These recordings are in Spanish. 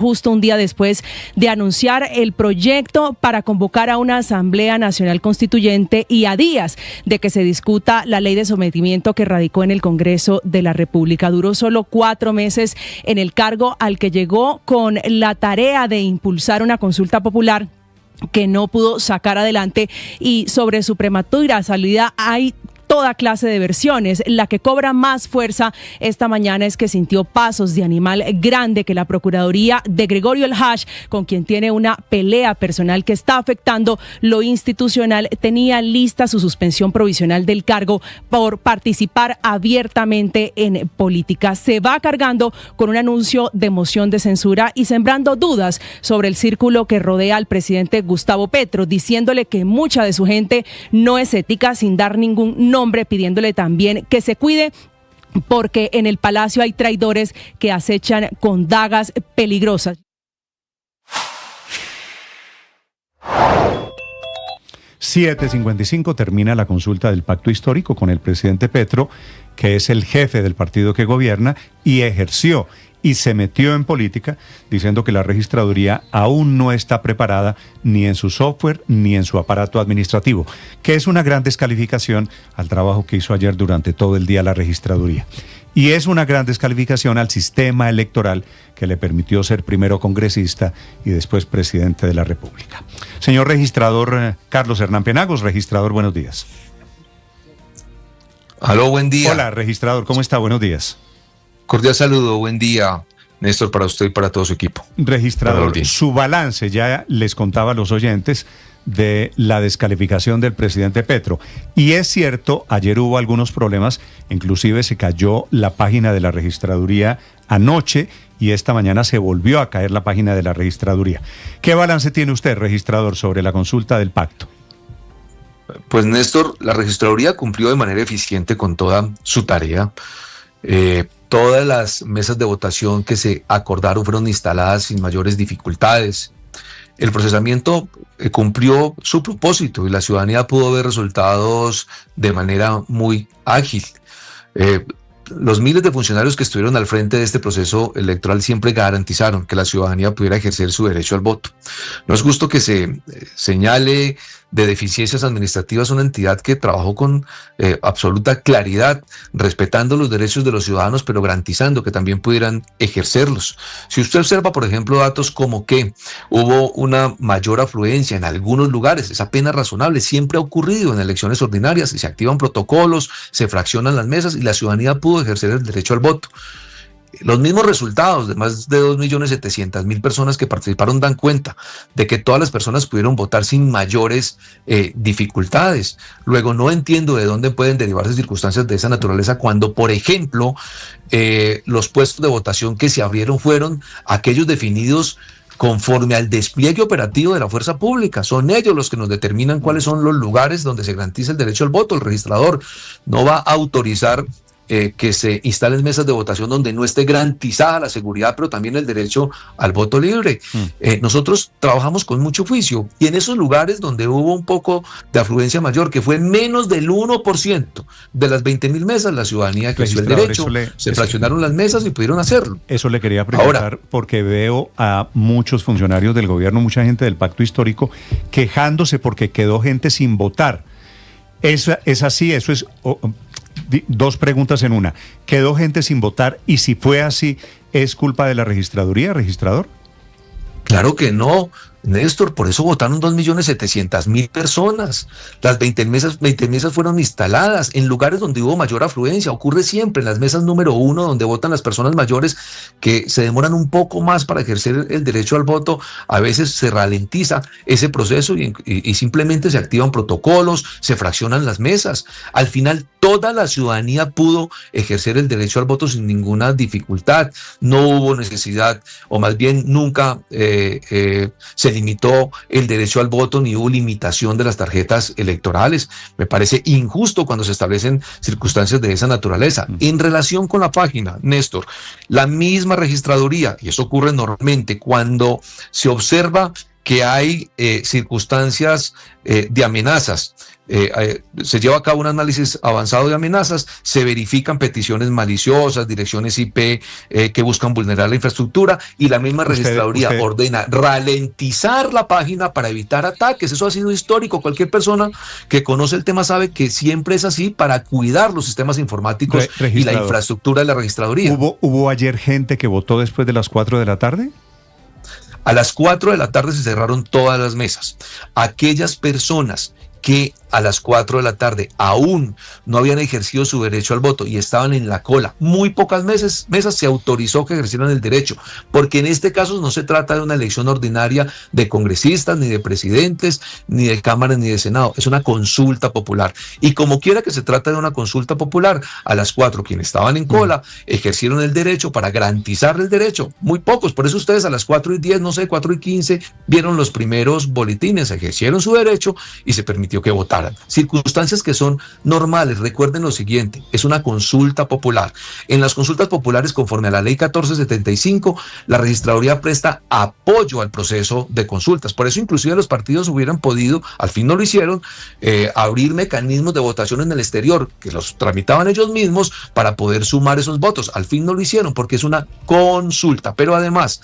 justo un día después de anunciar el proyecto para convocar a una Asamblea Nacional Constituyente y a días de que se discuta la ley de sometimiento que radicó en el Congreso de la República. Duró solo 4 meses en el cargo, al que llegó con la tarea de impulsar una consulta popular que no pudo sacar adelante, y sobre su prematura salida hay toda clase de versiones. La que cobra más fuerza esta mañana es que sintió pasos de animal grande, que la Procuraduría de Gregorio El Hash, con quien tiene una pelea personal que está afectando lo institucional, tenía lista su suspensión provisional del cargo por participar abiertamente en política. Se va cargando con un anuncio de moción de censura y sembrando dudas sobre el círculo que rodea al presidente Gustavo Petro, diciéndole que mucha de su gente no es ética, sin dar ningún nombre, pidiéndole también que se cuide porque en el palacio hay traidores que acechan con dagas peligrosas. (7:55) termina la consulta del pacto histórico con el presidente Petro, que es el jefe del partido que gobierna y ejerció y se metió en política, diciendo que la registraduría aún no está preparada ni en su software ni en su aparato administrativo, que es una gran descalificación al trabajo que hizo ayer durante todo el día la registraduría. Y es una gran descalificación al sistema electoral que le permitió ser primero congresista y después presidente de la República. Señor registrador Carlos Hernán Penagos, registrador, buenos días. Aló, buen día. Hola, registrador, ¿cómo está? Buenos días. Cordial saludo, buen día, Néstor, para usted y para todo su equipo. Registrador, su balance, ya les contaba a los oyentes de la descalificación del presidente Petro. Y es cierto, ayer hubo algunos problemas, inclusive se cayó la página de la registraduría anoche y esta mañana se volvió a caer la página de la registraduría. ¿Qué balance tiene usted, registrador, sobre la consulta del pacto? Pues Néstor, la registraduría cumplió de manera eficiente con toda su tarea. Todas las mesas de votación que se acordaron fueron instaladas sin mayores dificultades. El procesamiento cumplió su propósito y la ciudadanía pudo ver resultados de manera muy ágil. Los miles de funcionarios que estuvieron al frente de este proceso electoral siempre garantizaron que la ciudadanía pudiera ejercer su derecho al voto. No es justo que se señale de deficiencias administrativas una entidad que trabajó con absoluta claridad, respetando los derechos de los ciudadanos, pero garantizando que también pudieran ejercerlos. Si usted observa, por ejemplo, datos como que hubo una mayor afluencia en algunos lugares, es apenas razonable, siempre ha ocurrido en elecciones ordinarias, se activan protocolos, se fraccionan las mesas y la ciudadanía pudo ejercer el derecho al voto. Los mismos resultados de más de 2.700.000 personas que participaron dan cuenta de que todas las personas pudieron votar sin mayores dificultades. Luego, no entiendo de dónde pueden derivarse circunstancias de esa naturaleza cuando, por ejemplo, los puestos de votación que se abrieron fueron aquellos definidos conforme al despliegue operativo de la fuerza pública. Son ellos los que nos determinan cuáles son los lugares donde se garantiza el derecho al voto. El registrador no va a autorizar que se instalen mesas de votación donde no esté garantizada la seguridad, pero también el derecho al voto libre. Nosotros trabajamos con mucho juicio y en esos lugares donde hubo un poco de afluencia mayor, que fue menos del 1% de las 20.000 mesas, la ciudadanía ejerció el derecho, se fraccionaron las mesas y pudieron hacerlo. Eso le quería preguntar. Ahora, porque veo a muchos funcionarios del gobierno, mucha gente del pacto histórico, quejándose porque quedó gente sin votar. ¿Es así? Eso es... Dos preguntas en una. ¿Quedó gente sin votar? Y si fue así, ¿es culpa de la registraduría, registrador? Claro que no, Néstor, por eso votaron 2.700.000 personas. Las 20 mesas fueron instaladas en lugares donde hubo mayor afluencia. Ocurre siempre en las mesas número 1, donde votan las personas mayores, que se demoran un poco más para ejercer el derecho al voto. A veces se ralentiza ese proceso y simplemente se activan protocolos, se fraccionan las mesas. Al final, toda la ciudadanía pudo ejercer el derecho al voto sin ninguna dificultad. No hubo necesidad, o más bien nunca se limitó el derecho al voto ni hubo limitación de las tarjetas electorales. Me parece injusto cuando se establecen circunstancias de esa naturaleza. En relación con la página, Néstor, la misma registraduría, y eso ocurre normalmente cuando se observa que hay circunstancias de amenazas. Se lleva a cabo un análisis avanzado de amenazas, se verifican peticiones maliciosas, direcciones IP que buscan vulnerar la infraestructura, y la misma registraduría ordena ralentizar la página para evitar ataques. Eso ha sido histórico. Cualquier persona que conoce el tema sabe que siempre es así, para cuidar los sistemas informáticos y la infraestructura de la registraduría. ¿Hubo ayer gente que votó después de las 4 de la tarde? A las 4 de la tarde se cerraron todas las mesas. Aquellas personas que a las 4 de la tarde aún no habían ejercido su derecho al voto y estaban en la cola, muy pocas mesas se autorizó que ejercieran el derecho, porque en este caso no se trata de una elección ordinaria de congresistas, ni de presidentes, ni de cámaras, ni de senado. Es una consulta popular, y como quiera que se trata de una consulta popular, a las 4 quienes estaban en cola ejercieron el derecho para garantizar el derecho. Muy pocos, por eso ustedes a las 4:10, no sé, 4:15 vieron los primeros boletines, ejercieron su derecho y se permitió que votaran. Circunstancias que son normales. Recuerden lo siguiente: es una consulta popular. En las consultas populares, conforme a la ley 1475, la registraduría presta apoyo al proceso de consultas. Por eso inclusive los partidos hubieran podido, al fin no lo hicieron, abrir mecanismos de votación en el exterior, que los tramitaban ellos mismos para poder sumar esos votos. Al fin no lo hicieron porque es una consulta. Pero además,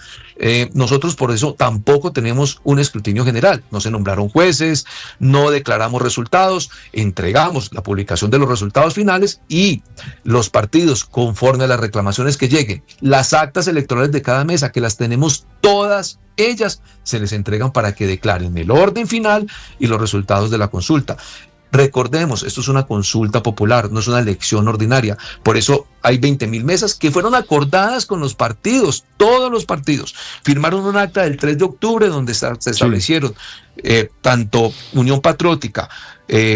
nosotros por eso tampoco tenemos un escrutinio general. No se nombraron jueces, no declaramos resultados, entregamos la publicación de los resultados finales, y los partidos, conforme a las reclamaciones que lleguen, las actas electorales de cada mesa, que las tenemos todas ellas, se les entregan para que declaren el orden final y los resultados de la consulta. Recordemos, esto es una consulta popular, no es una elección ordinaria. Por eso hay 20.000 mesas que fueron acordadas con los partidos. Todos los partidos firmaron un acta del 3 de octubre donde se establecieron tanto Unión Patriótica,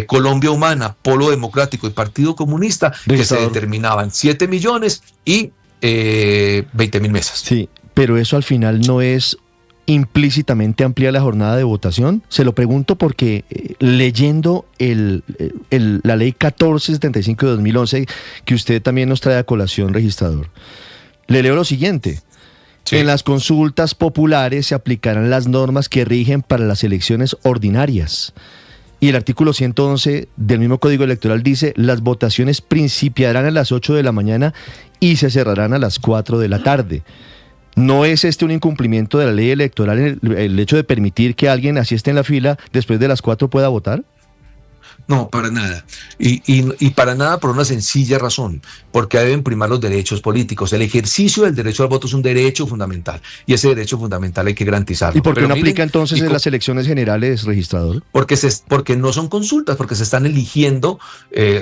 Colombia Humana, Polo Democrático y Partido Comunista, que se determinaban 7 millones y 20.000 mesas. Sí, pero eso al final no es implícitamente amplía la jornada de votación. Se lo pregunto porque leyendo la ley 1475 de 2011, que usted también nos trae a colación, registrador, le leo lo siguiente: sí. En las consultas populares se aplicarán las normas que rigen para las elecciones ordinarias. Y el artículo 111 del mismo Código Electoral dice: las votaciones principiarán a las 8 de la mañana y se cerrarán a las 4 de la tarde. ¿No es un incumplimiento de la ley electoral el hecho de permitir que alguien así esté en la fila después de las 4 pueda votar? No, para nada. Y para nada, por una sencilla razón: porque deben primar los derechos políticos. El ejercicio del derecho al voto es un derecho fundamental, y ese derecho fundamental hay que garantizarlo. ¿Y por qué no aplica entonces en las elecciones generales, registrador? Porque no son consultas, porque se están eligiendo,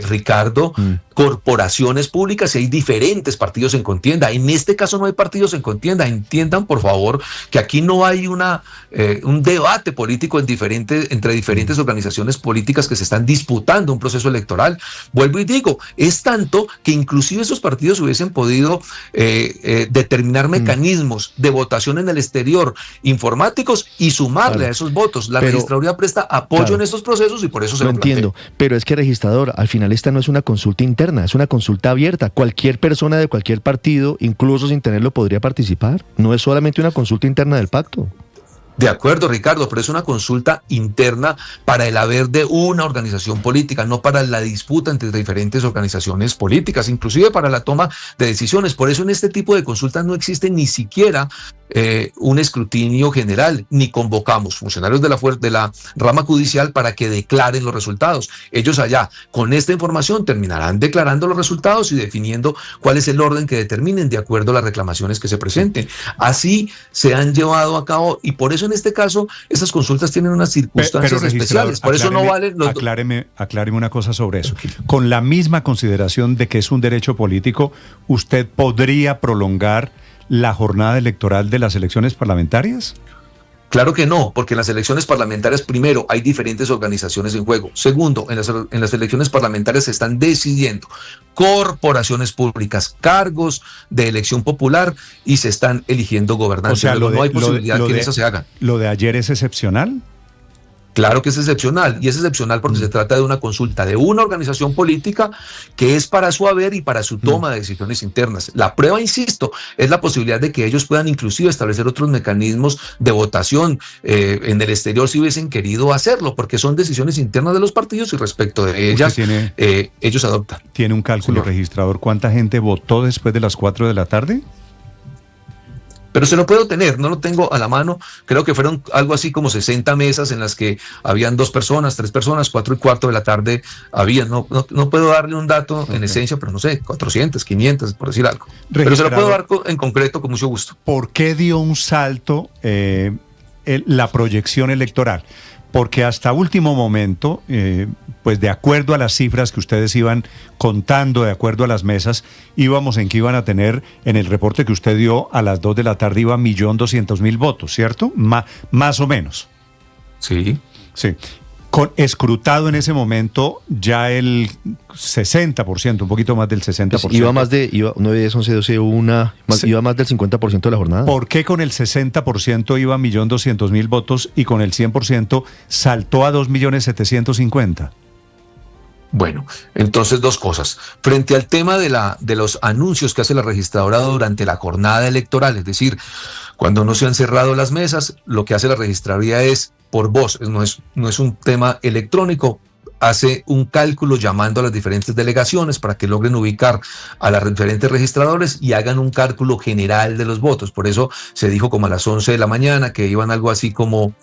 Ricardo, corporaciones públicas, y hay diferentes partidos en contienda. En este caso no hay partidos en contienda. Entiendan, por favor, que aquí no hay un debate político entre diferentes organizaciones políticas que se están disputando un proceso electoral. Vuelvo y digo, es tanto que inclusive esos partidos hubiesen podido determinar mecanismos de votación en el exterior informáticos y sumarle a esos votos. La registraduría presta apoyo en estos procesos, y por eso se lo entiendo. Pero es que, registrador, al final esta no es una consulta interna, es una consulta abierta. Cualquier persona de cualquier partido, incluso sin tenerlo, podría participar. No es solamente una consulta interna del pacto. De acuerdo, Ricardo, pero es una consulta interna para el haber de una organización política, no para la disputa entre diferentes organizaciones políticas, inclusive para la toma de decisiones. Por eso en este tipo de consultas no existe ni siquiera un escrutinio general, ni convocamos funcionarios de la rama judicial para que declaren los resultados. Ellos allá, con esta información, terminarán declarando los resultados y definiendo cuál es el orden que determinen de acuerdo a las reclamaciones que se presenten. Así se han llevado a cabo, y por eso en este caso estas consultas tienen unas circunstancias especiales. Por eso no valen los... Acláreme una cosa sobre eso. Con la misma consideración de que es un derecho político, ¿usted podría prolongar la jornada electoral de las elecciones parlamentarias? Claro que no, porque en las elecciones parlamentarias, primero, hay diferentes organizaciones en juego. Segundo, en las elecciones parlamentarias se están decidiendo corporaciones públicas, cargos de elección popular, y se están eligiendo gobernantes. O sea, no hay posibilidad que eso se haga. ¿Lo de ayer es excepcional? Claro que es excepcional, y es excepcional porque se trata de una consulta de una organización política que es para su haber y para su toma de decisiones internas. La prueba, insisto, es la posibilidad de que ellos puedan inclusive establecer otros mecanismos de votación en el exterior si hubiesen querido hacerlo, porque son decisiones internas de los partidos y respecto de ellas ellos adoptan. ¿Tiene un cálculo, registrador, cuánta gente votó después de las 4 de la tarde? Pero se lo puedo tener, no lo tengo a la mano. Creo que fueron algo así como 60 mesas en las que habían 2 personas, 3 personas, 4:15 de la tarde habían. No puedo darle un dato en esencia, pero no sé, 400, 500, por decir algo. Pero se lo puedo dar en concreto con mucho gusto. ¿Por qué dio un salto la proyección electoral? Porque hasta último momento, pues de acuerdo a las cifras que ustedes iban contando, de acuerdo a las mesas, íbamos en que iban a tener, en el reporte que usted dio a las 2 de la tarde, iba 1.200.000 votos, ¿cierto? Más o menos. Sí. Sí. Escrutado en ese momento ya el 60%, un poquito más del 60%. Pues iba más de 9, 10, 11, 12, 1, iba más del 50% de la jornada. ¿Por qué con el 60% iba 1.200.000 votos y con el 100% saltó a 2.750.000? Bueno, entonces 2 cosas. Frente al tema de los anuncios que hace la registradora durante la jornada electoral, es decir, cuando no se han cerrado las mesas, lo que hace la registraduría es por voz, no es un tema electrónico. Hace un cálculo llamando a las diferentes delegaciones para que logren ubicar a los diferentes registradores y hagan un cálculo general de los votos. Por eso se dijo como a las 11 de la mañana que iban algo así como,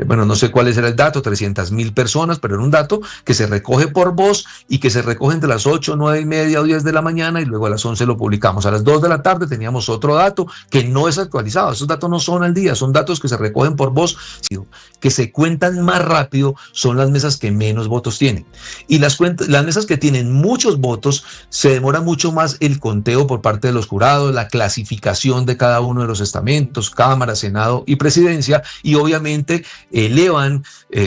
bueno, no sé cuál era el dato, 300.000 personas, pero era un dato que se recoge por voz y que se recoge entre las 8, 9:30 o 10 de la mañana y luego a las 11 lo publicamos. A las 2 de la tarde teníamos otro dato que no es actualizado. Esos datos no son al día, son datos que se recogen por voz, que se cuentan más rápido, son las mesas que menos votos tienen. Y las mesas que tienen muchos votos, se demora mucho más el conteo por parte de los jurados, la clasificación de cada uno de los estamentos, Cámara, Senado y Presidencia, y obviamente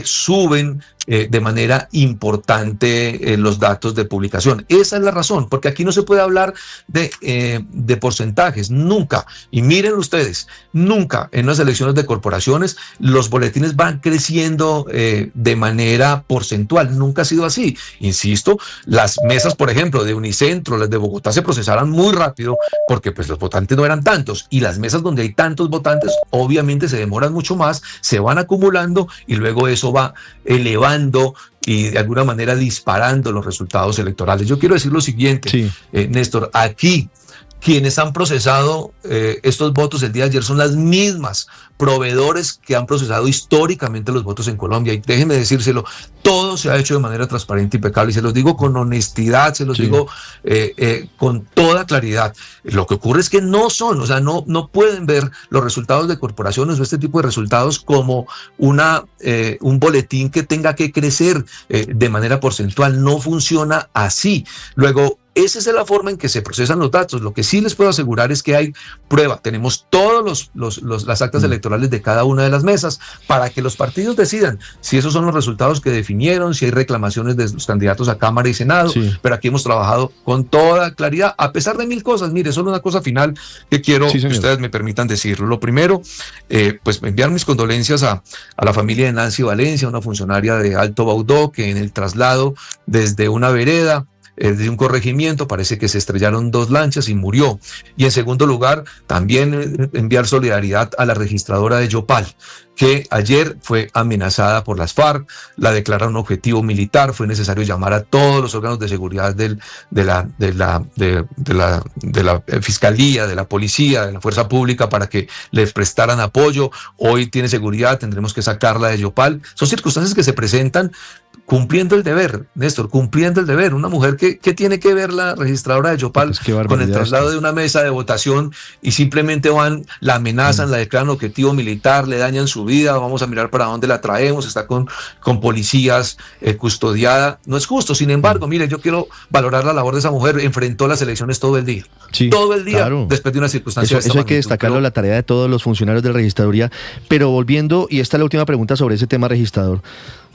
suben de manera importante los datos de publicación. Esa es la razón, porque aquí no se puede hablar de porcentajes, nunca, y miren ustedes, nunca en las elecciones de corporaciones los boletines van creciendo de manera porcentual, nunca ha sido así. Insisto, las mesas, por ejemplo, de Unicentro, las de Bogotá se procesaron muy rápido porque pues los votantes no eran tantos, y las mesas donde hay tantos votantes obviamente se demoran mucho más, se van acumulando y luego eso va elevando y de alguna manera disparando los resultados electorales. Yo quiero decir lo siguiente, Néstor, aquí quienes han procesado estos votos el día de ayer son las mismas proveedores que han procesado históricamente los votos en Colombia, y déjenme decírselo, todo se ha hecho de manera transparente y impecable, y se los digo con honestidad, se los digo con toda claridad. Lo que ocurre es que no pueden ver los resultados de corporaciones o este tipo de resultados como un boletín que tenga que crecer de manera porcentual. No funciona así. Luego, esa es la forma en que se procesan los datos. Lo que sí les puedo asegurar es que hay prueba. Tenemos todas las actas electorales de cada una de las mesas para que los partidos decidan si esos son los resultados que definieron, si hay reclamaciones de los candidatos a Cámara y Senado. Pero aquí hemos trabajado con toda claridad, a pesar de 1000 cosas. Mire, solo una cosa final que quiero que ustedes me permitan decirlo. Lo primero, pues enviar mis condolencias a la familia de Nancy Valencia, una funcionaria de Alto Baudó, que en el traslado desde una vereda de un corregimiento parece que se estrellaron 2 lanchas y murió. Y en segundo lugar, también enviar solidaridad a la registradora de Yopal, que ayer fue amenazada por las FARC, la declararon objetivo militar. Fue necesario llamar a todos los órganos de seguridad de la Fiscalía, de la Policía, de la Fuerza Pública para que les prestaran apoyo. Hoy tiene seguridad, tendremos que sacarla de Yopal. Son circunstancias que se presentan cumpliendo el deber, Néstor, cumpliendo el deber. Una mujer que tiene que ver la registradora de Yopal con el traslado de una mesa de votación, y simplemente la amenazan, la declaran objetivo militar, le dañan su vida. Vamos a mirar para dónde la traemos, está con policías custodiada. No es justo. Sin embargo, mire, yo quiero valorar la labor de esa mujer. Enfrentó las elecciones todo el día, después de una circunstancia eso hay que destacarlo, la tarea de todos los funcionarios de la registraduría. Pero volviendo, y esta es la última pregunta sobre ese tema, registrador,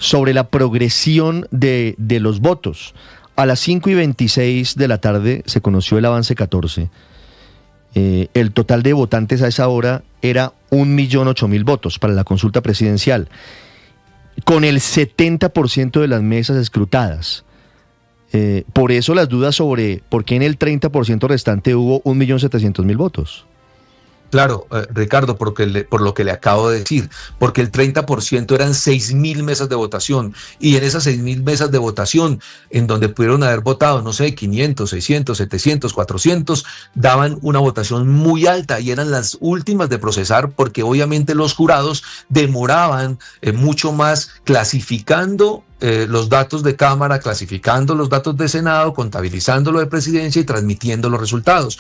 sobre la progresión de los votos. A las 5:26 de la tarde se conoció el avance 14. El total de votantes a esa hora era 1.008.000 votos para la consulta presidencial. con el 70% de las mesas escrutadas. Por eso las dudas sobre por qué en el 30% restante hubo 1.700.000 votos. Claro, Ricardo, por lo que le acabo de decir, porque el 30% eran 6.000 mesas de votación, y en esas 6.000 mesas de votación, en donde pudieron haber votado, no sé, 500, 600, 700, 400, daban una votación muy alta y eran las últimas de procesar, porque obviamente los jurados demoraban mucho más clasificando los datos de Cámara, clasificando los datos de Senado, contabilizando lo de Presidencia y transmitiendo los resultados.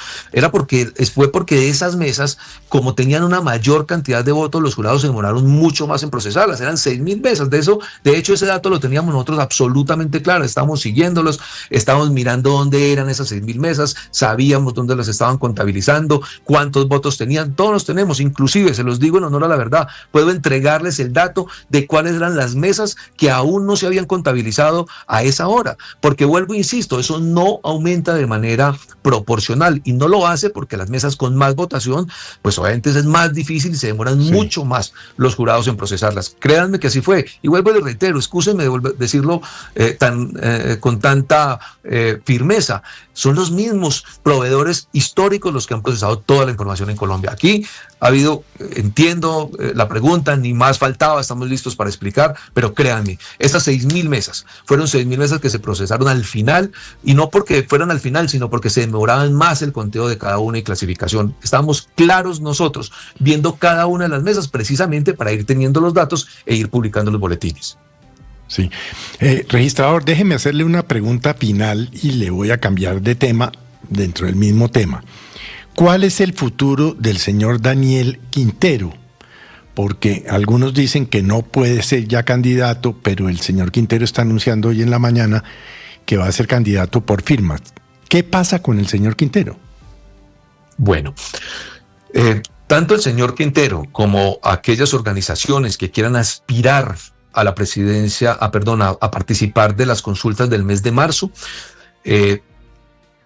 Fue porque de esas mesas, como tenían una mayor cantidad de votos, los jurados se demoraron mucho más en procesarlas. Eran 6.000 mesas. De hecho, ese dato lo teníamos nosotros absolutamente claro. Estábamos siguiéndolos, estábamos mirando dónde eran esas 6.000 mesas, sabíamos dónde las estaban contabilizando, cuántos votos tenían. Todos los tenemos, inclusive, se los digo en honor a la verdad, puedo entregarles el dato de cuáles eran las mesas que aún no se habían contabilizado a esa hora, porque vuelvo e insisto, eso no aumenta de manera proporcional, y no lo hace porque las mesas con más votación, pues obviamente es más difícil y se demoran mucho más los jurados en procesarlas. Créanme que así fue, y vuelvo y le reitero, excúsenme de decirlo con tanta firmeza, son los mismos proveedores históricos los que han procesado toda la información en Colombia. Aquí ha habido, entiendo la pregunta, ni más faltaba, estamos listos para explicar, pero créanme, estas 6.000 mesas fueron 6.000 mesas que se procesaron al final, y no porque fueran al final, sino porque se demoraban más el conteo de cada una y clasificación. Estábamos claros nosotros viendo cada una de las mesas precisamente para ir teniendo los datos e ir publicando los boletines. Sí. Registrador, déjeme hacerle una pregunta final y le voy a cambiar de tema dentro del mismo tema. ¿Cuál es el futuro del señor Daniel Quintero? Porque algunos dicen que no puede ser ya candidato, pero el señor Quintero está anunciando hoy en la mañana que va a ser candidato por firmas. ¿Qué pasa con el señor Quintero? Bueno, tanto el señor Quintero como aquellas organizaciones que quieran aspirar a la presidencia, a participar de las consultas del mes de marzo,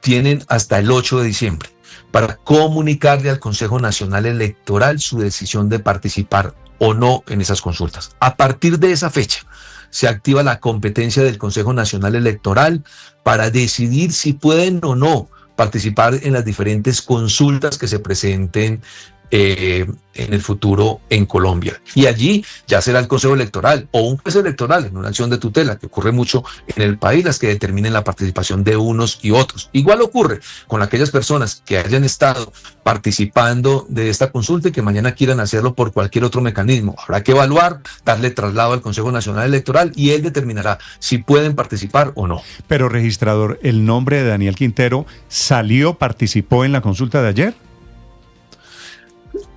tienen hasta el 8 de diciembre para comunicarle al Consejo Nacional Electoral su decisión de participar o no en esas consultas. A partir de esa fecha se activa la competencia del Consejo Nacional Electoral para decidir si pueden o no participar en las diferentes consultas que se presenten en el futuro en Colombia. Y allí ya será el Consejo Electoral o un juez electoral en una acción de tutela, que ocurre mucho en el país, las que determinen la participación de unos y otros. Igual ocurre con aquellas personas que hayan estado participando de esta consulta y que mañana quieran hacerlo por cualquier otro mecanismo. Habrá que evaluar, darle traslado al Consejo Nacional Electoral y él determinará si pueden participar o no. Pero, registrador, ¿el nombre de Daniel Quintero participó en la consulta de ayer?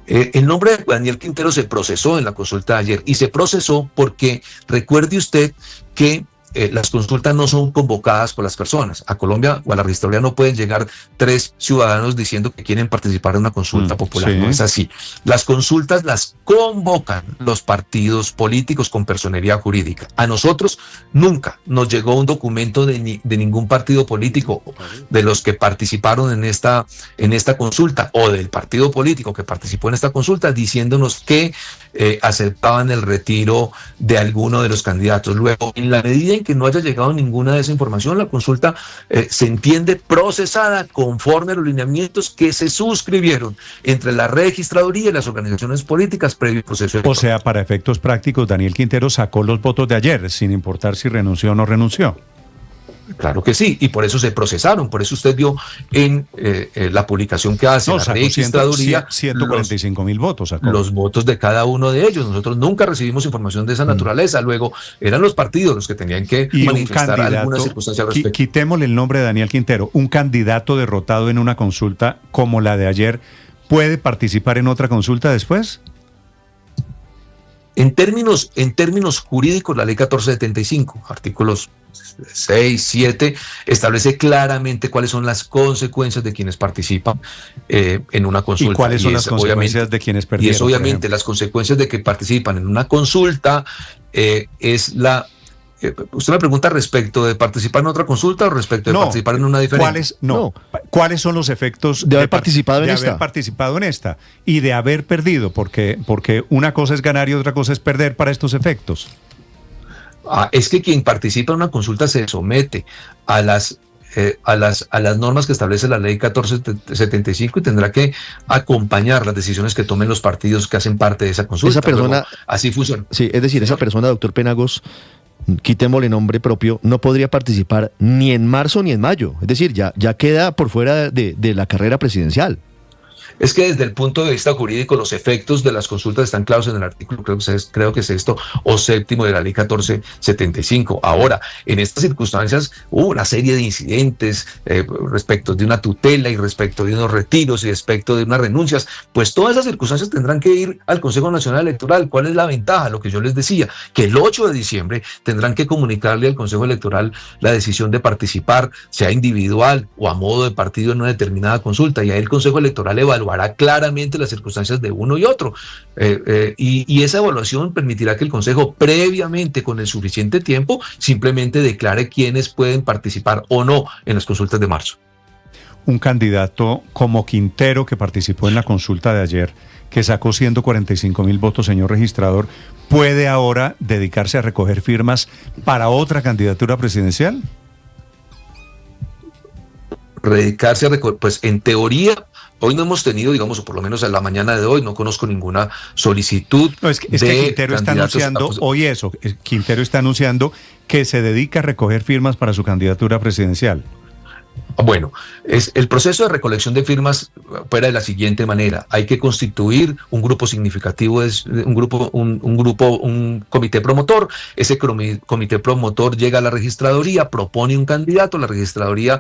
El nombre de Daniel Quintero se procesó en la consulta de ayer, y se procesó porque recuerde usted que las consultas no son convocadas por las personas. A Colombia o a la registraduría no pueden llegar 3 ciudadanos diciendo que quieren participar en una consulta popular. Sí. No es así. Las consultas las convocan los partidos políticos con personería jurídica. A nosotros nunca nos llegó un documento de ningún partido político de los que participaron en esta consulta, o del partido político que participó en esta consulta, diciéndonos que aceptaban el retiro de alguno de los candidatos. Luego, en la medida en que no haya llegado ninguna de esa información, la consulta se entiende procesada conforme a los lineamientos que se suscribieron entre la registraduría y las organizaciones políticas previo al proceso electoral. O sea, para efectos prácticos, Daniel Quintero sacó los votos de ayer, sin importar si renunció o no renunció. Claro que sí, y por eso se procesaron. Por eso usted vio en la publicación que hace la registraduría 145.000 votos. Sacó. Los votos de cada uno de ellos. Nosotros nunca recibimos información de esa naturaleza. Luego eran los partidos los que tenían que manifestar alguna circunstancia al respecto. Quitémosle el nombre de Daniel Quintero. Un candidato derrotado en una consulta como la de ayer, ¿puede participar en otra consulta después? En términos jurídicos, la ley 1475, artículos 6, 7, establece claramente cuáles son las consecuencias de quienes participan en una consulta. ¿Y cuáles son las consecuencias de quienes perdieron? Y es obviamente las consecuencias de que participan en una consulta, es la... Usted me pregunta respecto de participar en otra consulta o respecto de participar en una diferente. ¿Cuáles son los efectos de haber participado en esta y de haber perdido? Porque una cosa es ganar y otra cosa es perder para estos efectos. Es que quien participa en una consulta se somete a las normas que establece la ley 1475 y tendrá que acompañar las decisiones que tomen los partidos que hacen parte de esa consulta. Esa persona, luego, así funciona. Sí, es decir, esa persona, doctor Penagos, quitémosle nombre propio, no podría participar ni en marzo ni en mayo. Es decir, ya queda por fuera de la carrera presidencial. Es que desde el punto de vista jurídico los efectos de las consultas están claros en el artículo, creo que sexto o séptimo de la ley 1475. Ahora, en estas circunstancias hubo una serie de incidentes respecto de una tutela y respecto de unos retiros y respecto de unas renuncias, pues todas esas circunstancias tendrán que ir al Consejo Nacional Electoral. ¿Cuál es la ventaja? Lo que yo les decía, que el 8 de diciembre tendrán que comunicarle al Consejo Electoral la decisión de participar, sea individual o a modo de partido en una determinada consulta, y ahí el Consejo Electoral evaluará claramente las circunstancias de uno y otro. Y esa evaluación permitirá que el Consejo, previamente, con el suficiente tiempo, simplemente declare quiénes pueden participar o no en las consultas de marzo. Un candidato como Quintero, que participó en la consulta de ayer, que sacó 145.000 votos, señor registrador, ¿puede ahora dedicarse a recoger firmas para otra candidatura presidencial? Dedicarse a recoger, pues en teoría. Hoy no hemos tenido, digamos, o por lo menos en la mañana de hoy, no conozco ninguna solicitud. No, es que Quintero está anunciando hoy eso. Quintero está anunciando que se dedica a recoger firmas para su candidatura presidencial. Bueno, el proceso de recolección de firmas fuera de la siguiente manera: hay que constituir un grupo significativo, un comité promotor. Ese comité promotor llega a la registraduría, propone un candidato, la registraduría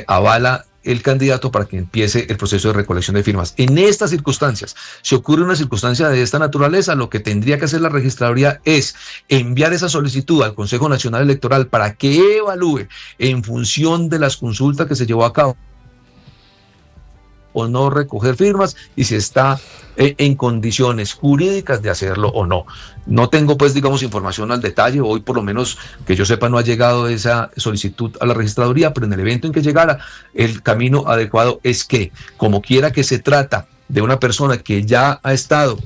avala el candidato para que empiece el proceso de recolección de firmas. En estas circunstancias, si ocurre una circunstancia de esta naturaleza, lo que tendría que hacer la registraduría es enviar esa solicitud al Consejo Nacional Electoral para que evalúe, en función de las consultas que se llevó a cabo, o no recoger firmas, y si está en condiciones jurídicas de hacerlo o no. No tengo, pues, digamos, información al detalle. Hoy, por lo menos, que yo sepa, no ha llegado esa solicitud a la registraduría, pero en el evento en que llegara, el camino adecuado es que, como quiera que se trata de una persona que ya ha estado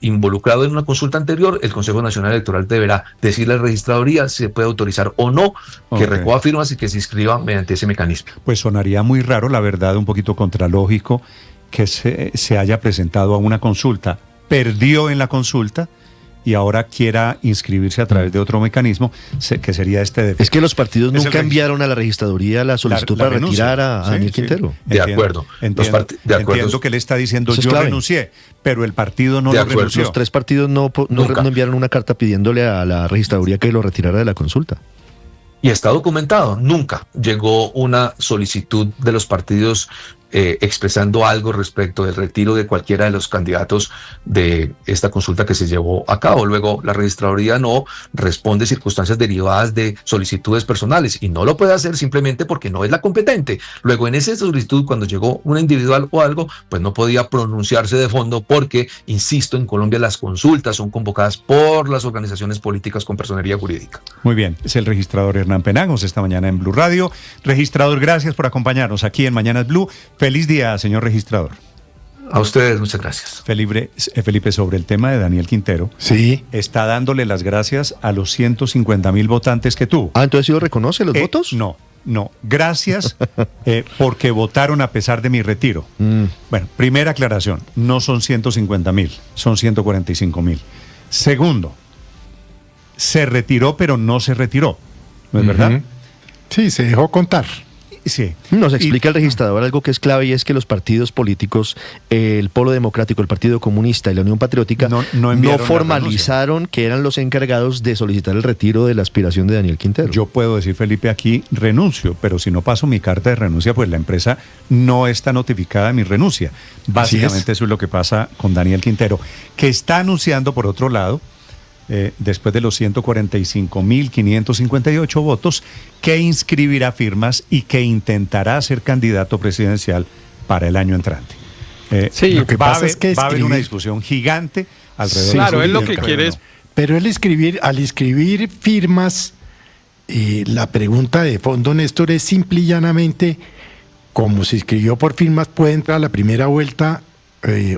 involucrado en una consulta anterior, el Consejo Nacional Electoral deberá decirle a la registraduría si se puede autorizar o no que recoja firmas y que se inscriba mediante ese mecanismo. Pues sonaría muy raro, la verdad, un poquito contralógico, que se haya presentado a una consulta, perdió en la consulta y ahora quiera inscribirse a través de otro mecanismo, que sería este de... Es que los partidos nunca enviaron a la registraduría la solicitud para retirar a Daniel Quintero. De acuerdo. Entiendo que él está diciendo yo renuncié, pero el partido no lo renunció. Los tres partidos no enviaron una carta pidiéndole a la registraduría que lo retirara de la consulta. Y está documentado, nunca llegó una solicitud de los partidos expresando algo respecto del retiro de cualquiera de los candidatos de esta consulta que se llevó a cabo. Luego, la registraduría no responde circunstancias derivadas de solicitudes personales, y no lo puede hacer simplemente porque no es la competente. Luego, en esa solicitud, cuando llegó una individual o algo, pues no podía pronunciarse de fondo porque, insisto, en Colombia las consultas son convocadas por las organizaciones políticas con personería jurídica. Muy bien, es el registrador Hernán Penagos esta mañana en Blue Radio. Registrador, gracias por acompañarnos aquí en Mañanas Blue. Feliz día, señor registrador. A ustedes, muchas gracias. Felipe, sobre el tema de Daniel Quintero, sí, está dándole las gracias a los 150.000 votantes que tuvo. Entonces ¿sí lo reconoce los votos? No. Gracias porque votaron a pesar de mi retiro. Bueno, primera aclaración, no son 150.000, son 145.000. Segundo, se retiró pero no se retiró, ¿no es verdad? Sí, se dejó contar. Sí. Nos explica el registrador algo que es clave, y es que los partidos políticos, el Polo Democrático, el Partido Comunista y la Unión Patriótica no formalizaron que eran los encargados de solicitar el retiro de la aspiración de Daniel Quintero. Yo puedo decir, Felipe, aquí renuncio, pero si no paso mi carta de renuncia, pues la empresa no está notificada de mi renuncia. Básicamente eso es lo que pasa con Daniel Quintero, que está anunciando, por otro lado, después de los 145.558 votos, que inscribirá firmas y que intentará ser candidato presidencial para el año entrante. Lo que pasa es que va a haber una discusión gigante alrededor de claro, él lo que quiere es... Pero al escribir firmas, la pregunta de fondo, Néstor, es simple y llanamente, como se inscribió por firmas, puede entrar a la primera vuelta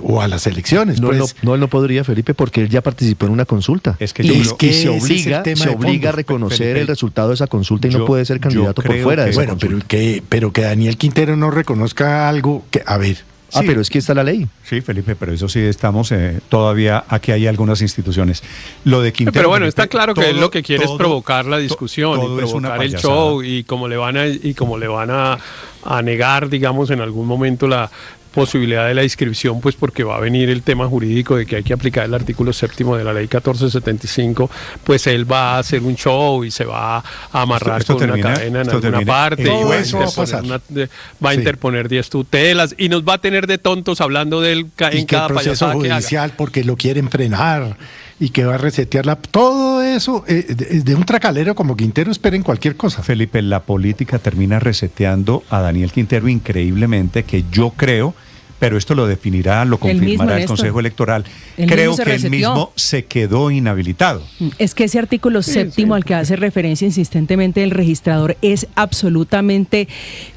o a las elecciones. No, Pues. él no podría, Felipe, porque él ya participó en una consulta. Es que y, yo y creo- que se ese es el obliga, tema se de obliga a fondo. reconocer Felipe, el resultado de esa consulta y no yo- puede ser yo candidato por creo fuera de que- esa Bueno, consulta. pero que Daniel Quintero no reconozca algo que, a ver, Sí. Pero es que está la ley. Sí, Felipe, pero eso sí estamos todavía, aquí hay algunas instituciones. Lo de Quintero... Pero bueno, Felipe, está claro que él todo- lo que quiere es todo- provocar la discusión todo y es una provocar el payasada. show y como le van a negar, digamos, en algún momento la posibilidad de la inscripción, pues porque va a venir el tema jurídico de que hay que aplicar el artículo 7º de la ley 1475, pues él va a hacer un show y se va a amarrar Esto con termina- una cadena en esto alguna termina- parte, todo y va a eso va a interponer pasar. va a Sí. interponer 10 tutelas y nos va a tener de tontos hablando de él y en que el cada proceso payasada que haga. judicial porque lo quieren frenar y que va a resetearla. Todo eso, de un tracalero como Quintero, esperen cualquier cosa. Felipe, la política termina reseteando a Daniel Quintero increíblemente, que yo creo, pero esto lo definirá, lo Él mismo, confirmará el Néstor. Consejo Electoral. Él Creo mismo se que él reseteó. mismo se quedó inhabilitado. Es que ese artículo séptimo al que hace referencia insistentemente el registrador es absolutamente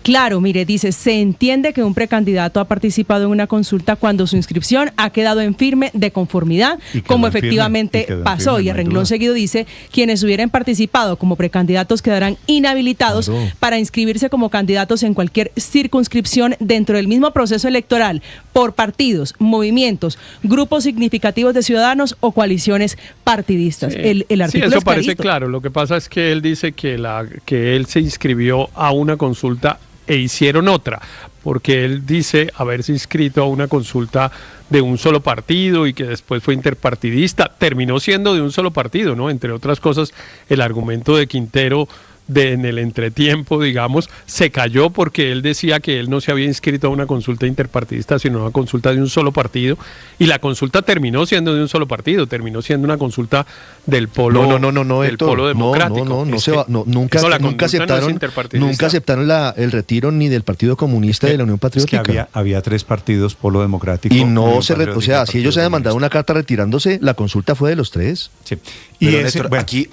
claro. Mire, dice, se entiende que un precandidato ha participado en una consulta cuando su inscripción ha quedado en firme de conformidad, Y quedó como en firme, efectivamente y quedó en pasó. firme, Y a no hay renglón duda. seguido dice, quienes hubieran participado como precandidatos quedarán inhabilitados Claro. para inscribirse como candidatos en cualquier circunscripción dentro del mismo proceso electoral por partidos, movimientos, grupos significativos de ciudadanos o coaliciones partidistas. Sí. El artículo eso es parece clarito. claro. Lo que pasa es que él dice que él se inscribió a una consulta e hicieron otra, porque él dice haberse inscrito a una consulta de un solo partido y que después fue interpartidista, terminó siendo de un solo partido, ¿no? Entre otras cosas, el argumento de Quintero en el entretiempo, digamos, se cayó porque él decía que él no se había inscrito a una consulta interpartidista, sino a una consulta de un solo partido, y la consulta terminó siendo de un solo partido, terminó siendo una consulta del polo, No, del Héctor. polo democrático. No Es se que- va, nunca, No, la nunca consulta no es aceptaron, interpartidista. nunca aceptaron el retiro ni del Partido Comunista ni de la Unión Es que Patriótica. había tres partidos, Polo Democrático. Y no Unión se, o sea, Patriótica, si ellos se habían Partido mandado una carta retirándose, la consulta fue de los tres. Sí. Y Pero, ese, Néstor, bueno, aquí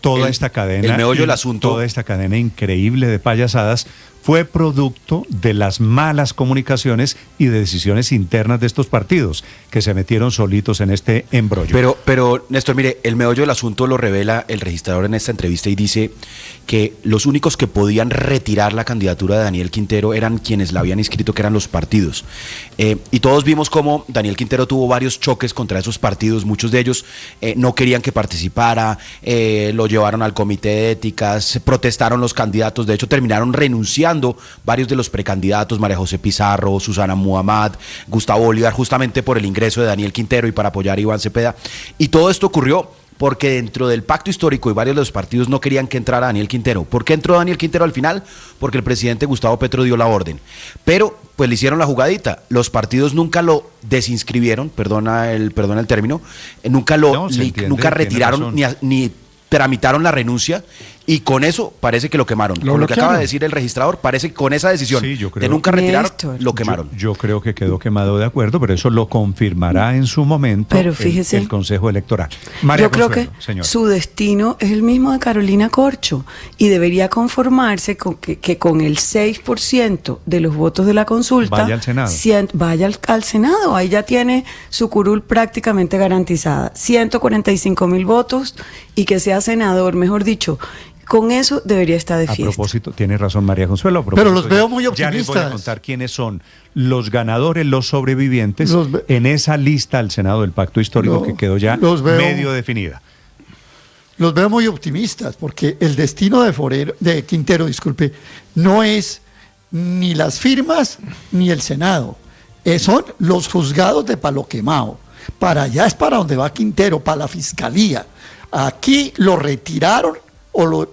toda esta cadena, el meollo del y asunto- toda esta cadena increíble de payasadas fue producto de las malas comunicaciones y de decisiones internas de estos partidos que se metieron solitos en este embrollo. Pero, Néstor, mire, el meollo del asunto lo revela el registrador en esta entrevista y dice que los únicos que podían retirar la candidatura de Daniel Quintero eran quienes la habían inscrito, que eran los partidos. Y todos vimos cómo Daniel Quintero tuvo varios choques contra esos partidos, muchos de ellos no querían que participara, lo llevaron al comité de éticas, protestaron los candidatos, de hecho terminaron renunciando varios de los precandidatos, María José Pizarro, Susana Muhammad, Gustavo Bolívar, justamente por el ingreso de Daniel Quintero y para apoyar a Iván Cepeda. Y todo esto ocurrió porque dentro del pacto histórico y varios de los partidos no querían que entrara Daniel Quintero. ¿Por qué entró Daniel Quintero al final? Porque el presidente Gustavo Petro dio la orden. Pero pues le hicieron la jugadita. Los partidos nunca lo desinscribieron, perdona el término, nunca tiene retiraron razón. ni tramitaron la renuncia, y con eso parece que lo quemaron. Lo Con lo que acaba bloquearon. de decir el registrador, parece que con esa decisión Sí, yo creo. de nunca retirar, Néstor. lo quemaron. Yo creo que quedó quemado de acuerdo, pero eso lo confirmará en su momento Pero fíjese, el Consejo Electoral. María yo creo Consuelo, que señora. su destino es el mismo de Carolina Corcho y debería conformarse con que con el 6% de los votos de la consulta Vaya al Senado. vaya al Senado. Ahí ya tiene su curul prácticamente garantizada. 145.000 votos y que sea senador, mejor dicho. Con eso debería estar de A fiesta. propósito, tiene razón María Consuelo. Pero los veo muy Ya les voy a optimistas. contar quiénes son los ganadores, los sobrevivientes Los ve- en esa lista al Senado del Pacto Histórico No, que quedó ya los veo- medio definida. Los veo muy optimistas porque el destino de Quintero, disculpe, no es ni las firmas ni el Senado. Son los juzgados de Palo Quemado. Para allá es para donde va Quintero, para la fiscalía. Aquí lo retiraron,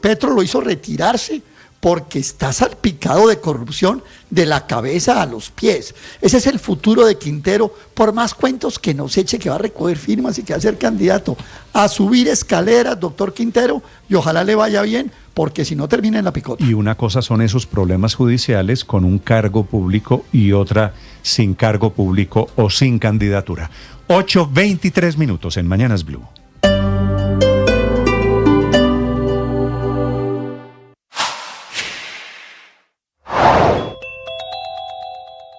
Petro lo hizo retirarse porque está salpicado de corrupción de la cabeza a los pies. Ese es el futuro de Quintero, por más cuentos que nos eche, que va a recoger firmas y que va a ser candidato a subir escaleras, doctor Quintero, y ojalá le vaya bien, porque si no termina en la picota. Y una cosa son esos problemas judiciales con un cargo público y otra sin cargo público o sin candidatura. 8:23 minutos en Mañanas Blue.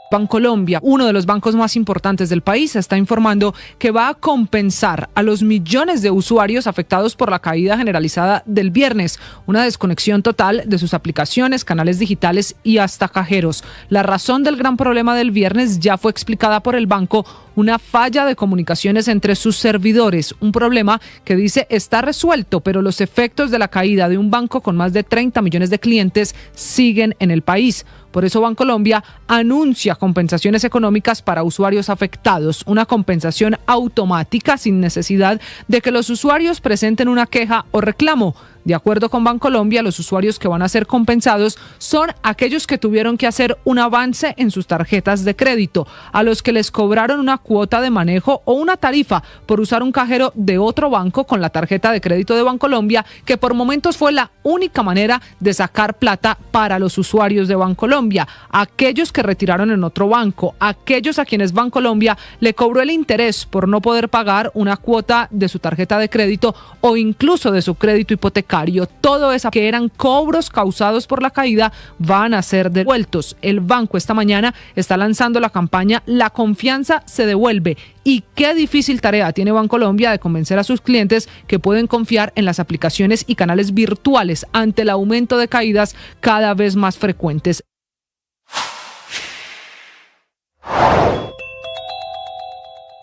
Bancolombia, uno de los bancos más importantes del país, está informando que va a compensar a los millones de usuarios afectados por la caída generalizada del viernes, una desconexión total de sus aplicaciones, canales digitales y hasta cajeros. La razón del gran problema del viernes ya fue explicada por el banco: una falla de comunicaciones entre sus servidores, un problema que dice está resuelto, pero los efectos de la caída de un banco con más de 30 millones de clientes siguen en el país. Por eso Bancolombia anuncia compensaciones económicas para usuarios afectados, una compensación automática sin necesidad de que los usuarios presenten una queja o reclamo. De acuerdo con Bancolombia, los usuarios que van a ser compensados son aquellos que tuvieron que hacer un avance en sus tarjetas de crédito, a los que les cobraron una cuota de manejo o una tarifa por usar un cajero de otro banco con la tarjeta de crédito de Bancolombia, que por momentos fue la única manera de sacar plata para los usuarios de Bancolombia, aquellos que retiraron en otro banco, aquellos a quienes Bancolombia le cobró el interés por no poder pagar una cuota de su tarjeta de crédito o incluso de su crédito hipotecario. Todo eso que eran cobros causados por la caída van a ser devueltos. El banco esta mañana está lanzando la campaña La confianza se devuelve. Y qué difícil tarea tiene Bancolombia de convencer a sus clientes que pueden confiar en las aplicaciones y canales virtuales ante el aumento de caídas cada vez más frecuentes.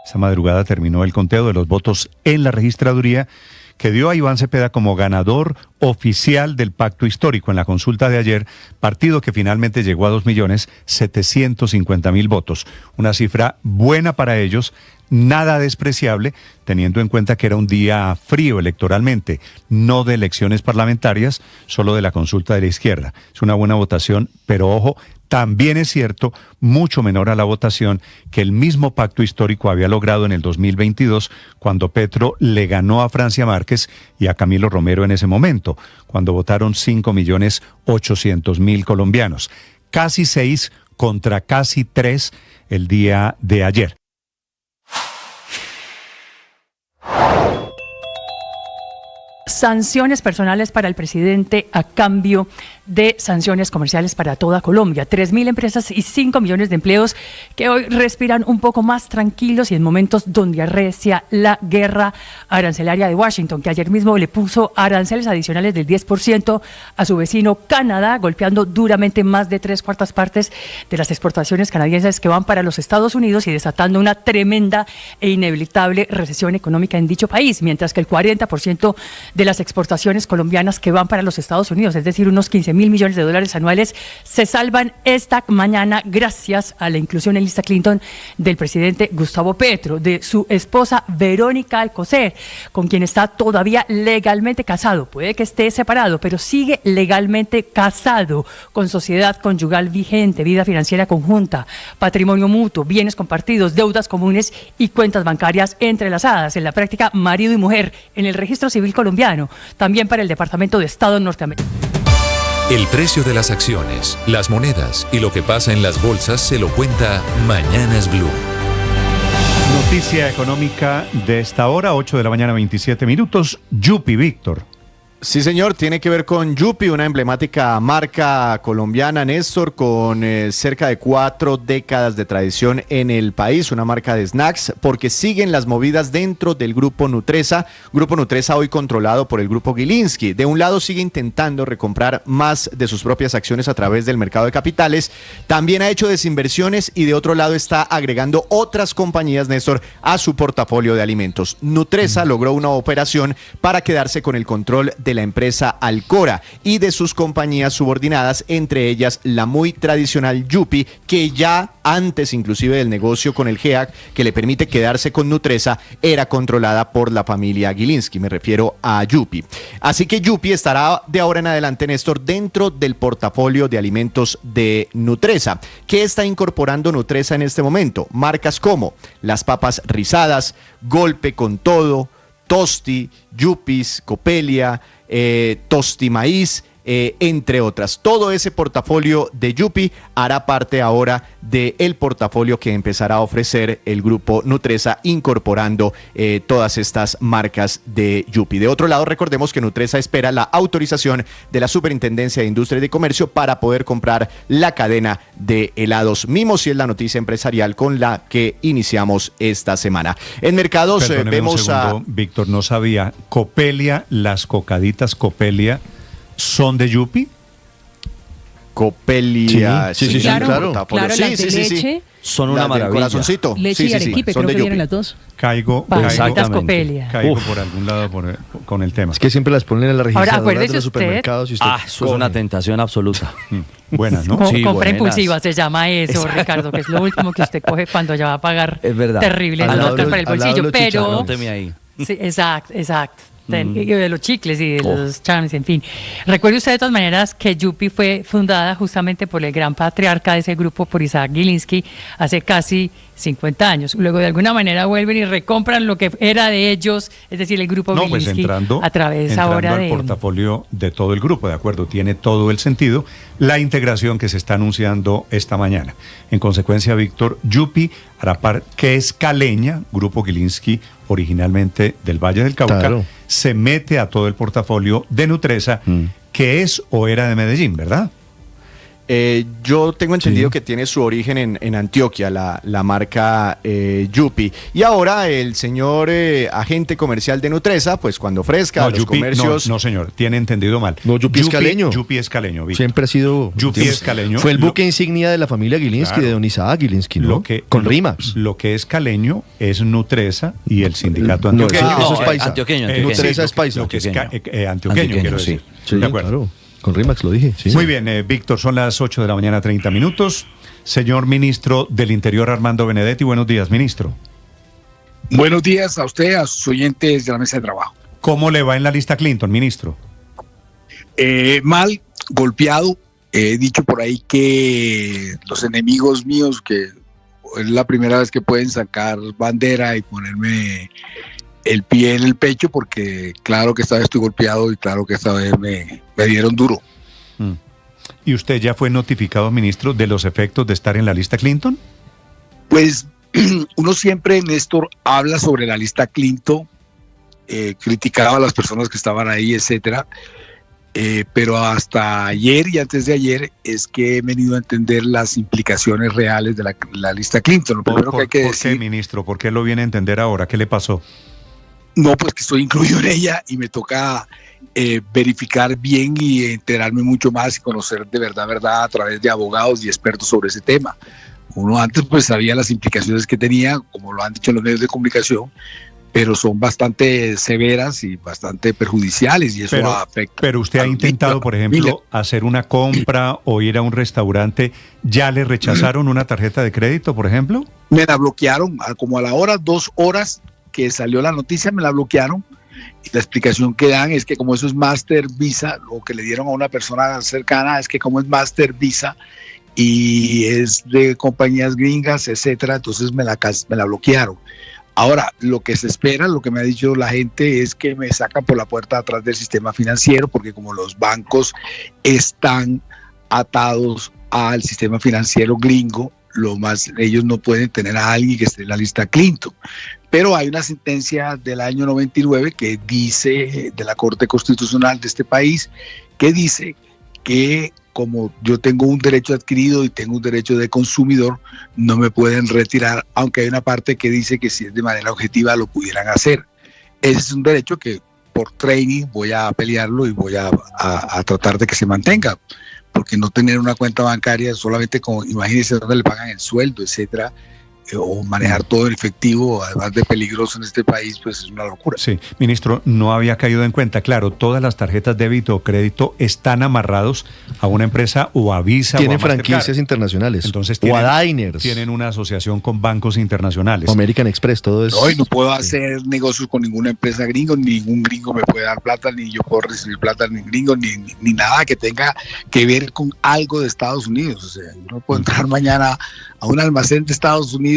Esta madrugada terminó el conteo de los votos en la registraduría, que dio a Iván Cepeda como ganador oficial del pacto histórico en la consulta de ayer, partido que finalmente llegó a 2.750.000 votos. Una cifra buena para ellos, nada despreciable, teniendo en cuenta que era un día frío electoralmente, no de elecciones parlamentarias, solo de la consulta de la izquierda. Es una buena votación, pero ojo, también es cierto, mucho menor a la votación que el mismo pacto histórico había logrado en el 2022, cuando Petro le ganó a Francia Márquez y a Camilo Romero en ese momento, cuando votaron 5.800.000 colombianos. Casi 6 contra casi 3 el día de ayer. Sanciones personales para el presidente a cambio de sanciones comerciales para toda Colombia. 3.000 empresas y 5 millones de empleos que hoy respiran un poco más tranquilos y en momentos donde arrecia la guerra arancelaria de Washington, que ayer mismo le puso aranceles adicionales del 10% a su vecino Canadá, golpeando duramente más de 3/4 partes de las exportaciones canadienses que van para los Estados Unidos y desatando una tremenda e inevitable recesión económica en dicho país, mientras que el 40% de las exportaciones colombianas que van para los Estados Unidos, es decir, unos 15.000 millones de dólares anuales, se salvan esta mañana gracias a la inclusión en lista Clinton del presidente Gustavo Petro, de su esposa Verónica Alcocer, con quien está todavía legalmente casado. Puede que esté separado, pero sigue legalmente casado, con sociedad conyugal vigente, vida financiera conjunta, patrimonio mutuo, bienes compartidos, deudas comunes y cuentas bancarias entrelazadas. En la práctica, marido y mujer en el registro civil colombiano, también para el Departamento de Estado norteamericano. El precio de las acciones, las monedas y lo que pasa en las bolsas se lo cuenta Mañanas Blue. Noticia económica de esta hora, 8 de la mañana, 27 minutos. Yupi, Víctor. Sí, señor, tiene que ver con Yupi, una emblemática marca colombiana, Néstor, con cerca de 4 décadas de tradición en el país, una marca de snacks, porque siguen las movidas dentro del Grupo Nutresa hoy controlado por el Grupo Gilinski. De un lado sigue intentando recomprar más de sus propias acciones a través del mercado de capitales, también ha hecho desinversiones y de otro lado está agregando otras compañías, Néstor, a su portafolio de alimentos. Nutresa logró una operación para quedarse con el control de la empresa Alcora y de sus compañías subordinadas, entre ellas la muy tradicional Yupi, que ya antes inclusive del negocio con el GEAC, que le permite quedarse con Nutresa, era controlada por la familia Gilinski, me refiero a Yupi. Así que Yupi estará de ahora en adelante, Néstor, dentro del portafolio de alimentos de Nutresa. ¿Qué está incorporando Nutresa en este momento? Marcas como las papas rizadas, Golpe con Todo, Tosti, Yupis, Copelia, Tosti Maíz, entre otras. Todo ese portafolio de Yupi hará parte ahora del portafolio que empezará a ofrecer el grupo Nutresa, incorporando todas estas marcas de Yupi. De otro lado, recordemos que Nutresa espera la autorización de la Superintendencia de Industria y de Comercio para poder comprar la cadena de helados Mimos, y es la noticia empresarial con la que iniciamos esta semana. En mercados vemos Víctor, no sabía, Copelia, las cocaditas Copelia, ¿son de Yupi? Copelia, sí, claro, las de leche. Son una maravilla. Corazoncito. Leche y arequipe, creo que vienen las dos. Caigo por algún lado con el tema. Es que siempre las ponen en la registradora de los usted, supermercados. Y eso es una tentación absoluta. Buenas, ¿no? Compra impulsiva se llama eso, Ricardo, que es lo último que usted coge cuando ya va a pagar. Es verdad. Terrible nota para el bolsillo, pero... Anóteme ahí. Sí, exacto. De los chicles y de los charms, en fin. Recuerde usted de todas maneras que Yupi fue fundada justamente por el gran patriarca de ese grupo, por Isaac Gilinski, hace casi 50 años. Luego de alguna manera vuelven y recompran lo que era de ellos, es decir, el grupo Gilinski, a través ahora del portafolio de todo el grupo, de acuerdo, tiene todo el sentido la integración que se está anunciando esta mañana. En consecuencia, Víctor, Yupi hará que es caleña, grupo Gilinski, originalmente del Valle del Cauca, se mete a todo el portafolio de Nutresa, que es o era de Medellín, ¿verdad? Yo tengo entendido que tiene su origen en Antioquia, la marca Yupi. Y ahora el señor agente comercial de Nutresa, pues cuando ofrezca los Yupi, comercios... No, señor, tiene entendido mal. No, Yupi es caleño. Yupi es caleño, Víctor. Siempre ha sido... Yupi es caleño. Fue el buque insignia de la familia Gilinski, de don Isaac Gilinski, ¿no? Con Rimax. Lo que es caleño es Nutresa y el sindicato antioqueño. Eso es paisa. Antioqueño. Nutresa es paisa. Lo que es antioqueño, quiero decir. Sí, de acuerdo. Claro. Con Rimax lo dije. Sí. Muy bien, Víctor, son las 8 de la mañana, 30 minutos. Señor ministro del Interior, Armando Benedetti, buenos días, ministro. Buenos días a usted, a sus oyentes de la mesa de trabajo. ¿Cómo le va en la lista Clinton, ministro? Mal, golpeado. He dicho por ahí que los enemigos míos, que es la primera vez que pueden sacar bandera y ponerme el pie en el pecho, porque claro que esta vez estoy golpeado y claro que esta vez me dieron duro. ¿Y usted ya fue notificado, ministro, de los efectos de estar en la lista Clinton? Pues uno siempre, Néstor, habla sobre la lista Clinton, criticaba a las personas que estaban ahí, etcétera, pero hasta ayer y antes de ayer es que he venido a entender las implicaciones reales de la lista Clinton. Lo primero que hay que decir... ¿Por qué, ministro? ¿Por qué lo viene a entender ahora? ¿Qué le pasó? No, pues que estoy incluido en ella y me toca verificar bien y enterarme mucho más y conocer de verdad a través de abogados y expertos sobre ese tema. Uno antes pues sabía las implicaciones que tenía, como lo han dicho los medios de comunicación, pero son bastante severas y bastante perjudiciales y eso afecta. Pero usted ha intentado, por ejemplo, hacer una compra o ir a un restaurante, ¿ya le rechazaron una tarjeta de crédito, por ejemplo? Me la bloquearon, como a la hora, 2 horas que salió la noticia, me la bloquearon. Y la explicación que dan es que como eso es Master Visa, lo que le dieron a una persona cercana es que como es Master Visa y es de compañías gringas, etcétera, entonces me la bloquearon. Ahora, lo que se espera, lo que me ha dicho la gente es que me sacan por la puerta de atrás del sistema financiero, porque como los bancos están atados al sistema financiero gringo, ellos no pueden tener a alguien que esté en la lista Clinton. Pero hay una sentencia del año 99 que dice, de la Corte Constitucional de este país, que dice que como yo tengo un derecho adquirido y tengo un derecho de consumidor, no me pueden retirar, aunque hay una parte que dice que si es de manera objetiva lo pudieran hacer. Ese es un derecho que por training voy a pelearlo y voy a tratar de que se mantenga, porque no tener una cuenta bancaria solamente como, imagínense dónde le pagan el sueldo, etcétera, o manejar todo el efectivo, además de peligroso en este país, pues es una locura. Sí, ministro, no había caído en cuenta. Claro, todas las tarjetas débito o crédito están amarrados a una empresa o a Visa. Tienen o a franquicias internacionales. Entonces o a Diners. Tienen una asociación con bancos internacionales. American Express, todo eso. No, y no puedo hacer negocios con ninguna empresa gringo, ningún gringo me puede dar plata, ni yo puedo recibir plata ni gringo, ni nada que tenga que ver con algo de Estados Unidos. O sea, yo no puedo entrar mañana a un almacén de Estados Unidos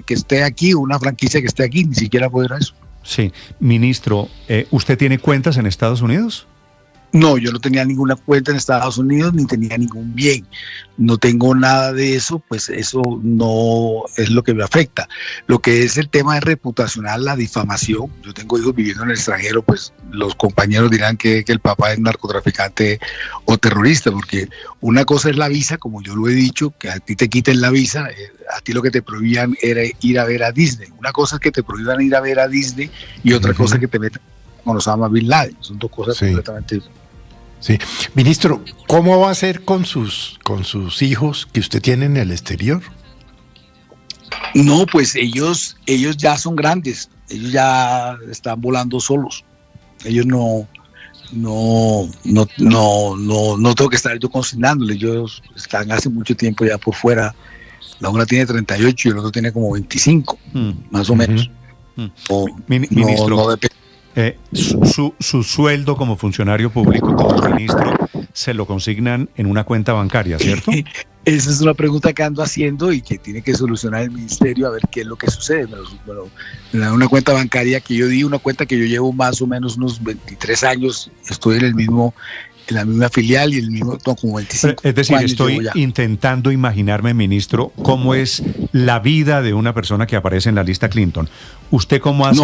que esté aquí, una franquicia que esté aquí, ni siquiera puedo ir a eso. Sí, ministro, ¿usted tiene cuentas en Estados Unidos? No, yo no tenía ninguna cuenta en Estados Unidos ni tenía ningún bien. No tengo nada de eso, pues eso no es lo que me afecta. Lo que es el tema reputacional, la difamación. Yo tengo hijos viviendo en el extranjero, pues los compañeros dirán que el papá es narcotraficante o terrorista, porque una cosa es la visa, como yo lo he dicho, que a ti te quiten la visa, a ti lo que te prohibían era ir a ver a Disney. Una cosa es que te prohíban ir a ver a Disney y otra cosa es que te metan con Osama Bin Laden. Son dos cosas completamente diferentes. Sí. Ministro, ¿cómo va a ser con sus hijos que usted tiene en el exterior? No, pues ellos ya son grandes, ellos ya están volando solos. Ellos no tengo que estar yo consignándoles. Ellos están hace mucho tiempo ya por fuera. La una tiene 38 y el otro tiene como 25, más o menos. Ministro, no depende. Su sueldo como funcionario público, como ministro, se lo consignan en una cuenta bancaria, ¿cierto? Esa es una pregunta que ando haciendo y que tiene que solucionar el ministerio a ver qué es lo que sucede. Me dan una cuenta bancaria que yo di, una cuenta que yo llevo más o menos unos 23 años, estoy en la misma filial y el mismo, como 25 Es decir, años estoy intentando imaginarme, ministro, cómo es la vida de una persona que aparece en la lista Clinton. ¿Usted cómo hace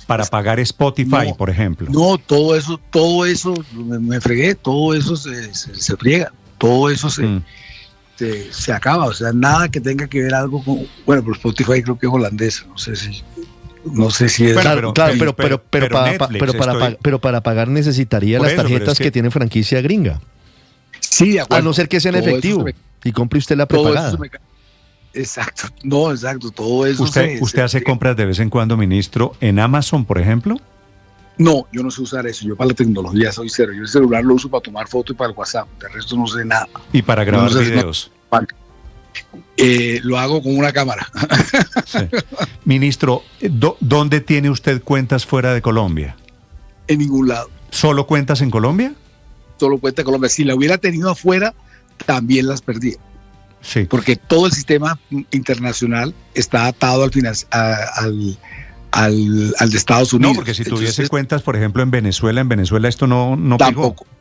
para pagar Spotify, por ejemplo? No, todo eso me fregué, todo eso se friega, todo eso se acaba, o sea, nada que tenga que ver algo con, bueno, pero Spotify creo que es holandés, no sé si es... Claro, pero para pagar necesitaría las tarjetas que tiene franquicia gringa. Sí, de acuerdo. A no ser que sea en efectivo y compre usted la prepagada. Exacto, todo eso. ¿Usted hace compras de vez en cuando, ministro, en Amazon, por ejemplo? No, yo no sé usar eso, yo para la tecnología soy cero. Yo el celular lo uso para tomar fotos y para el WhatsApp, de resto no sé nada. ¿Y para grabar videos? Lo hago con una cámara. Sí. Ministro, ¿dónde tiene usted cuentas fuera de Colombia? En ningún lado. ¿Solo cuentas en Colombia? Solo cuentas en Colombia. Si la hubiera tenido afuera, también las perdí. Sí. Porque todo el sistema internacional está atado al de Estados Unidos. No, porque si tuviese cuentas, por ejemplo, en Venezuela esto no tampoco. Pegó.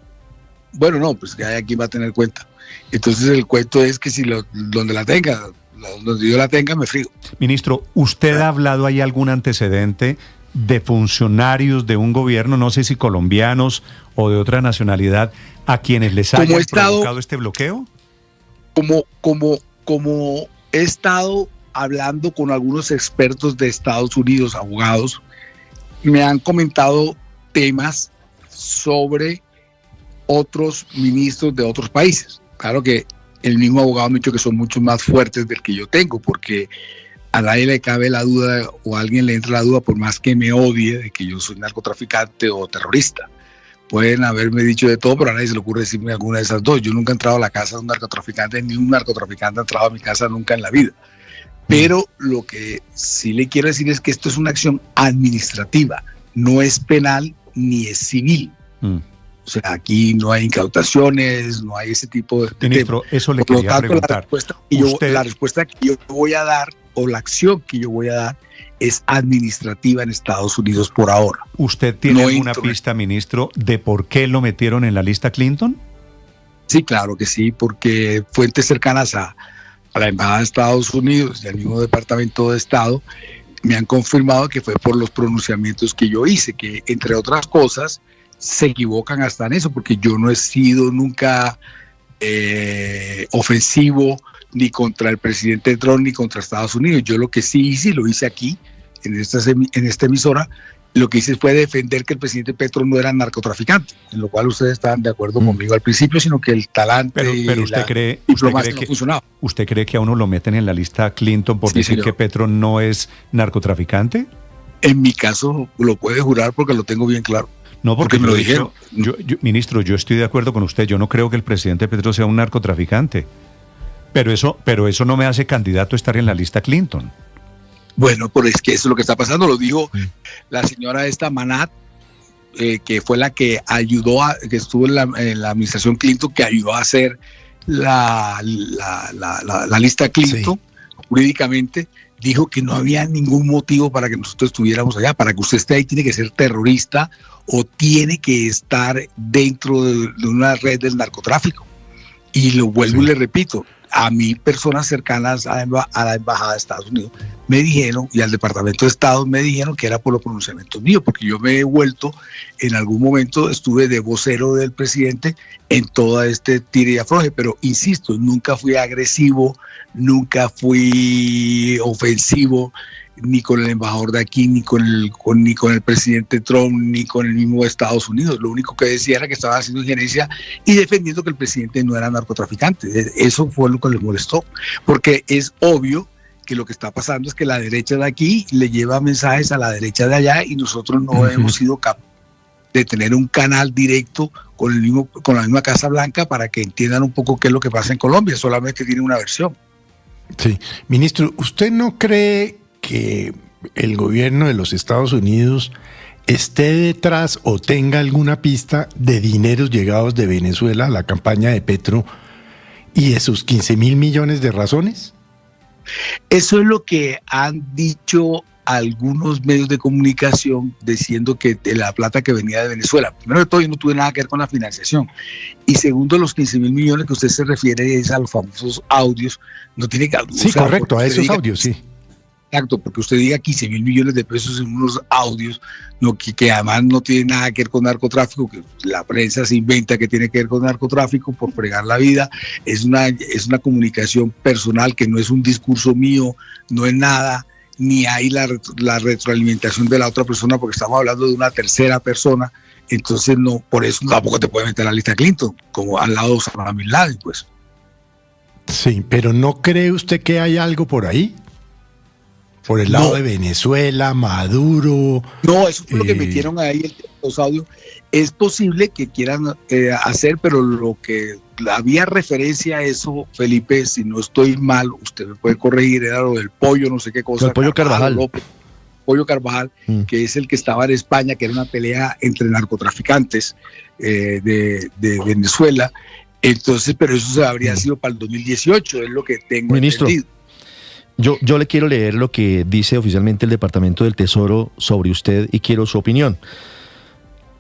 Bueno, no, pues que aquí va a tener cuenta. Entonces el cuento es que si donde la tenga, donde yo la tenga, me frigo. Ministro, ¿usted ha hablado, hay algún antecedente de funcionarios de un gobierno, no sé si colombianos o de otra nacionalidad, a quienes les haya provocado este bloqueo? Como he estado hablando con algunos expertos de Estados Unidos, abogados, me han comentado temas sobre otros ministros de otros países. Claro que el mismo abogado me ha dicho que son mucho más fuertes del que yo tengo, porque a nadie le cabe la duda o a alguien le entra la duda, por más que me odie, de que yo soy narcotraficante o terrorista. Pueden haberme dicho de todo, pero a nadie se le ocurre decirme alguna de esas dos. Yo nunca he entrado a la casa de un narcotraficante, ni un narcotraficante ha entrado a mi casa nunca en la vida. Pero lo que sí le quiero decir es que esto es una acción administrativa, no es penal ni es civil. O sea, aquí no hay incautaciones, no hay ese tipo de Ministro, eso le quería preguntar. La respuesta que yo voy a dar, o la acción que yo voy a dar, es administrativa en Estados Unidos por ahora. ¿Usted tiene alguna pista, ministro, de por qué lo metieron en la lista Clinton? Sí, claro que sí, porque fuentes cercanas a la Embajada de Estados Unidos y al mismo Departamento de Estado me han confirmado que fue por los pronunciamientos que yo hice, que entre otras cosas se equivocan hasta en eso, porque yo no he sido nunca ofensivo ni contra el presidente Trump ni contra Estados Unidos. Yo lo que sí hice, lo hice aquí, en esta emisora, lo que hice fue defender que el presidente Petro no era narcotraficante, en lo cual ustedes estaban de acuerdo conmigo al principio, sino que el talante pero usted cree que funcionaba. ¿Usted cree que a uno lo meten en la lista Clinton por decir que Petro no es narcotraficante? En mi caso lo puede jurar porque lo tengo bien claro. No, porque me lo dijeron. Ministro, yo estoy de acuerdo con usted. Yo no creo que el presidente Petro sea un narcotraficante. Pero eso no me hace candidato a estar en la lista Clinton. Bueno, pero es que eso es lo que está pasando. Lo dijo la señora Manat, que fue la que ayudó, que estuvo en la administración Clinton, que ayudó a hacer la lista Clinton jurídicamente. Dijo que no había ningún motivo para que nosotros estuviéramos allá. Para que usted esté ahí tiene que ser terrorista o tiene que estar dentro de una red del narcotráfico. Y lo vuelvo y le repito, a mí personas cercanas a la Embajada de Estados Unidos me dijeron, y al Departamento de Estado me dijeron que era por los pronunciamientos míos, porque yo me he vuelto, en algún momento estuve de vocero del presidente en todo este tire y afloje, pero insisto, nunca fui agresivo, nunca fui ofensivo, ni con el embajador de aquí, ni con el presidente Trump, ni con el mismo Estados Unidos. Lo único que decía era que estaba haciendo injerencia y defendiendo que el presidente no era narcotraficante. Eso fue lo que les molestó, porque es obvio que lo que está pasando es que la derecha de aquí le lleva mensajes a la derecha de allá y nosotros no hemos sido capaces de tener un canal directo con la misma Casa Blanca para que entiendan un poco qué es lo que pasa en Colombia, solamente tiene una versión. Sí, ministro, ¿usted no cree que el gobierno de los Estados Unidos esté detrás o tenga alguna pista de dineros llegados de Venezuela a la campaña de Petro y de sus 15.000 millones de razones? Eso es lo que han dicho algunos medios de comunicación, diciendo que de la plata que venía de Venezuela. Primero de todo, yo no tuve nada que ver con la financiación. Y segundo, los 15.000 millones que usted se refiere es a los famosos audios. No tiene que... Sí, o sea, correcto, a esos audios, sí. Exacto, porque usted diga 15.000 millones de pesos en unos audios, no, que además no tiene nada que ver con narcotráfico, que la prensa se inventa que tiene que ver con narcotráfico por fregar la vida, es una comunicación personal que no es un discurso mío, no es nada, ni hay la retroalimentación de la otra persona, porque estamos hablando de una tercera persona, entonces no, por eso tampoco te puede meter a la lista Clinton, como al lado de Osama Bin Laden, pues. Sí, pero ¿no cree usted que hay algo por ahí? Por el lado de Venezuela, Maduro. No, eso fue lo que metieron ahí los audios. Es posible que quieran hacer, pero lo que había referencia a eso, Felipe, si no estoy mal, usted me puede corregir, era lo del pollo, no sé qué cosa. El pollo Carvajal. Pollo Carvajal, que es el que estaba en España, que era una pelea entre narcotraficantes de Venezuela. Entonces, pero eso habría sido para el 2018, es lo que tengo entendido. Yo le quiero leer lo que dice oficialmente el Departamento del Tesoro sobre usted y quiero su opinión.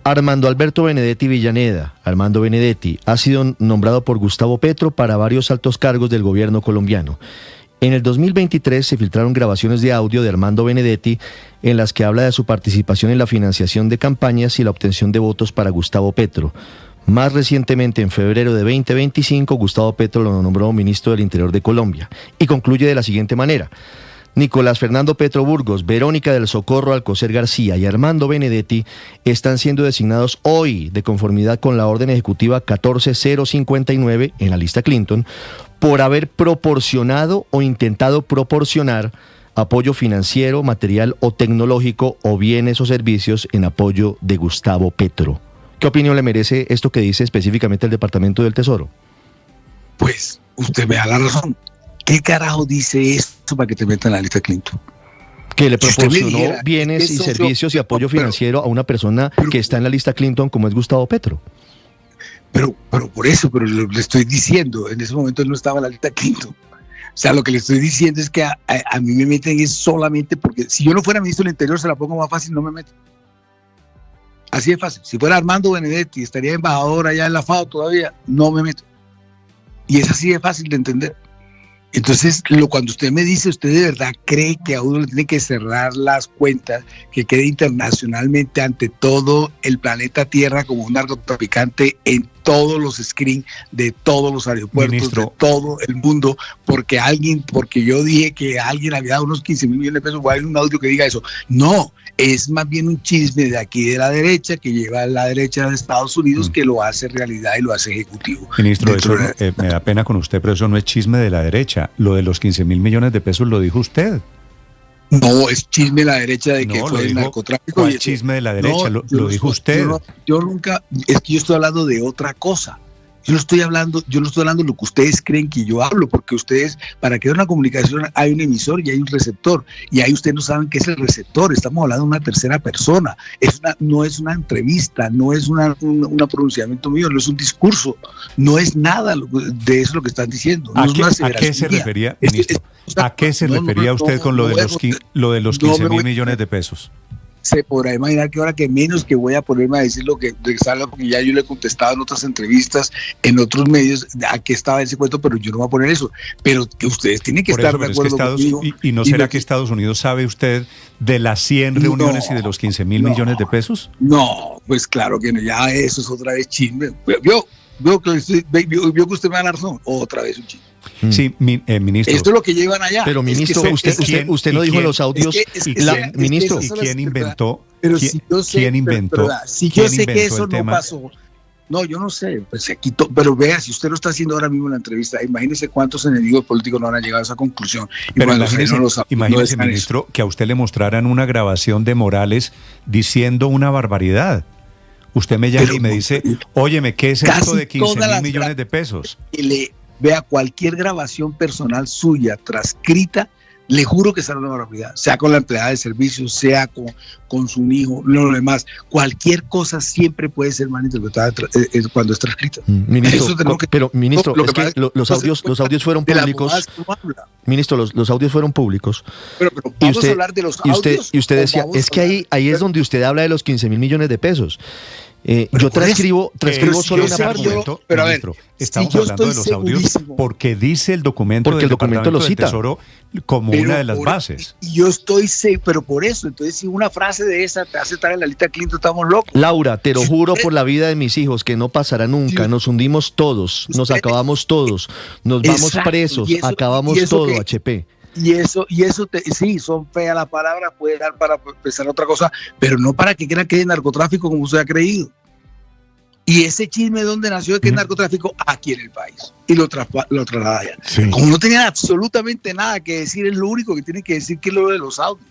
Armando Alberto Benedetti Villaneda, Armando Benedetti, ha sido nombrado por Gustavo Petro para varios altos cargos del gobierno colombiano. En el 2023 se filtraron grabaciones de audio de Armando Benedetti en las que habla de su participación en la financiación de campañas y la obtención de votos para Gustavo Petro. Más recientemente, en febrero de 2025, Gustavo Petro lo nombró ministro del Interior de Colombia. Y concluye de la siguiente manera. Nicolás Fernando Petro Burgos, Verónica del Socorro Alcocer García y Armando Benedetti están siendo designados hoy de conformidad con la orden ejecutiva 14059 en la lista Clinton por haber proporcionado o intentado proporcionar apoyo financiero, material o tecnológico o bienes o servicios en apoyo de Gustavo Petro. ¿Qué opinión le merece esto que dice específicamente el Departamento del Tesoro? Pues usted me da la razón. ¿Qué carajo dice esto para que te metan en la lista Clinton? Que le proporcionó bienes y servicios y apoyo financiero a una persona que está en la lista Clinton como es Gustavo Petro. Pero por eso, le estoy diciendo, en ese momento él no estaba en la lista Clinton. O sea, lo que le estoy diciendo es que a mí me meten es solamente porque si yo no fuera ministro del Interior se la pongo más fácil, no me meten. Así de fácil. Si fuera Armando Benedetti, estaría embajador allá en la FAO todavía, no me meto. Y es así de fácil de entender. Entonces, cuando usted me dice, ¿usted de verdad cree que a uno le tiene que cerrar las cuentas, que quede internacionalmente ante todo el planeta Tierra como un narcotraficante en todos los screens de todos los aeropuertos, ministro, de todo el mundo, porque yo dije que alguien había dado unos 15.000 millones de pesos, voy a ver un audio que diga eso? No, es más bien un chisme de aquí de la derecha, que lleva a la derecha de Estados Unidos, que lo hace realidad y lo hace ejecutivo. Ministro, eso me da pena con usted, pero eso no es chisme de la derecha. Lo de los 15.000 millones de pesos lo dijo usted. No, es chisme de la derecha de que fue el narcotráfico. ¿Cuál chisme de la derecha? No, lo dijo usted. Yo nunca, es que yo estoy hablando de otra cosa. Yo no estoy hablando de lo que ustedes creen que yo hablo, porque ustedes, para que haya una comunicación hay un emisor y hay un receptor, y ahí ustedes no saben qué es el receptor, estamos hablando de una tercera persona, no es una entrevista, no es un pronunciamiento mío, no es un discurso, no es nada de eso lo que están diciendo. No ¿A qué se refería, ministro? ¿A qué se refería usted con lo de los 15.000 millones de pesos? se podrá imaginar que ahora que menos que voy a ponerme a decir lo que sale, porque ya yo le he contestado en otras entrevistas, en otros medios, a qué estaba ese cuento, pero yo no voy a poner eso. Pero que ustedes tienen que estar de acuerdo conmigo. ¿Y no será que Estados Unidos sabe usted de las 100 reuniones y de los 15.000 millones de pesos? No, pues claro que no, ya eso es otra vez chisme. Vio que usted me da la razón, otra vez un chisme. Sí, ministro. Esto es lo que llevan allá. Pero ministro, usted no dijo en los audios. Ministro, ¿y quién inventó? Pero si yo sé, ¿quién inventó? Si yo sé que eso no pasó. No, yo no sé, pues se quitó, pero vea, si usted lo está haciendo ahora mismo en la entrevista, imagínese cuántos enemigos políticos no han llegado a esa conclusión. Pero imagínese, ministro, que a usted le mostraran una grabación de Morales diciendo una barbaridad. Usted me llama y me dice, óyeme, ¿qué es esto de 15.000 millones de pesos? Vea cualquier grabación personal suya transcrita, le juro que será una barbaridad, sea con la empleada de servicio, sea con su hijo, lo demás, cualquier cosa siempre puede ser mal interpretada cuando es transcrita. Ministro, pero ministro, los audios fueron públicos. Ministro, los audios fueron públicos. Pero vamos a hablar de los audios. Y usted decía, es que ahí es donde usted habla de los 15.000 millones de pesos. Yo transcribo solo una parte. Pero a ver, estamos hablando de los audios porque dice el documento del Departamento lo del cita. Tesoro como una de las bases. Y yo estoy pero por eso, entonces si una frase de esa te hace estar en la lista Clinton, estamos locos. Laura, te lo juro por la vida de mis hijos que no pasará nunca. Nos hundimos todos, nos acabamos todos, nos vamos presos, acabamos todo, HP. Y eso sí, son feas las palabras, puede dar para pensar otra cosa, pero no para que crean que es narcotráfico como usted ha creído. Y ese chisme de dónde nació de que es narcotráfico, aquí en el país. Y lo traslada allá. Sí. Como no tenían absolutamente nada que decir, es lo único que tienen que decir que es lo de los audios.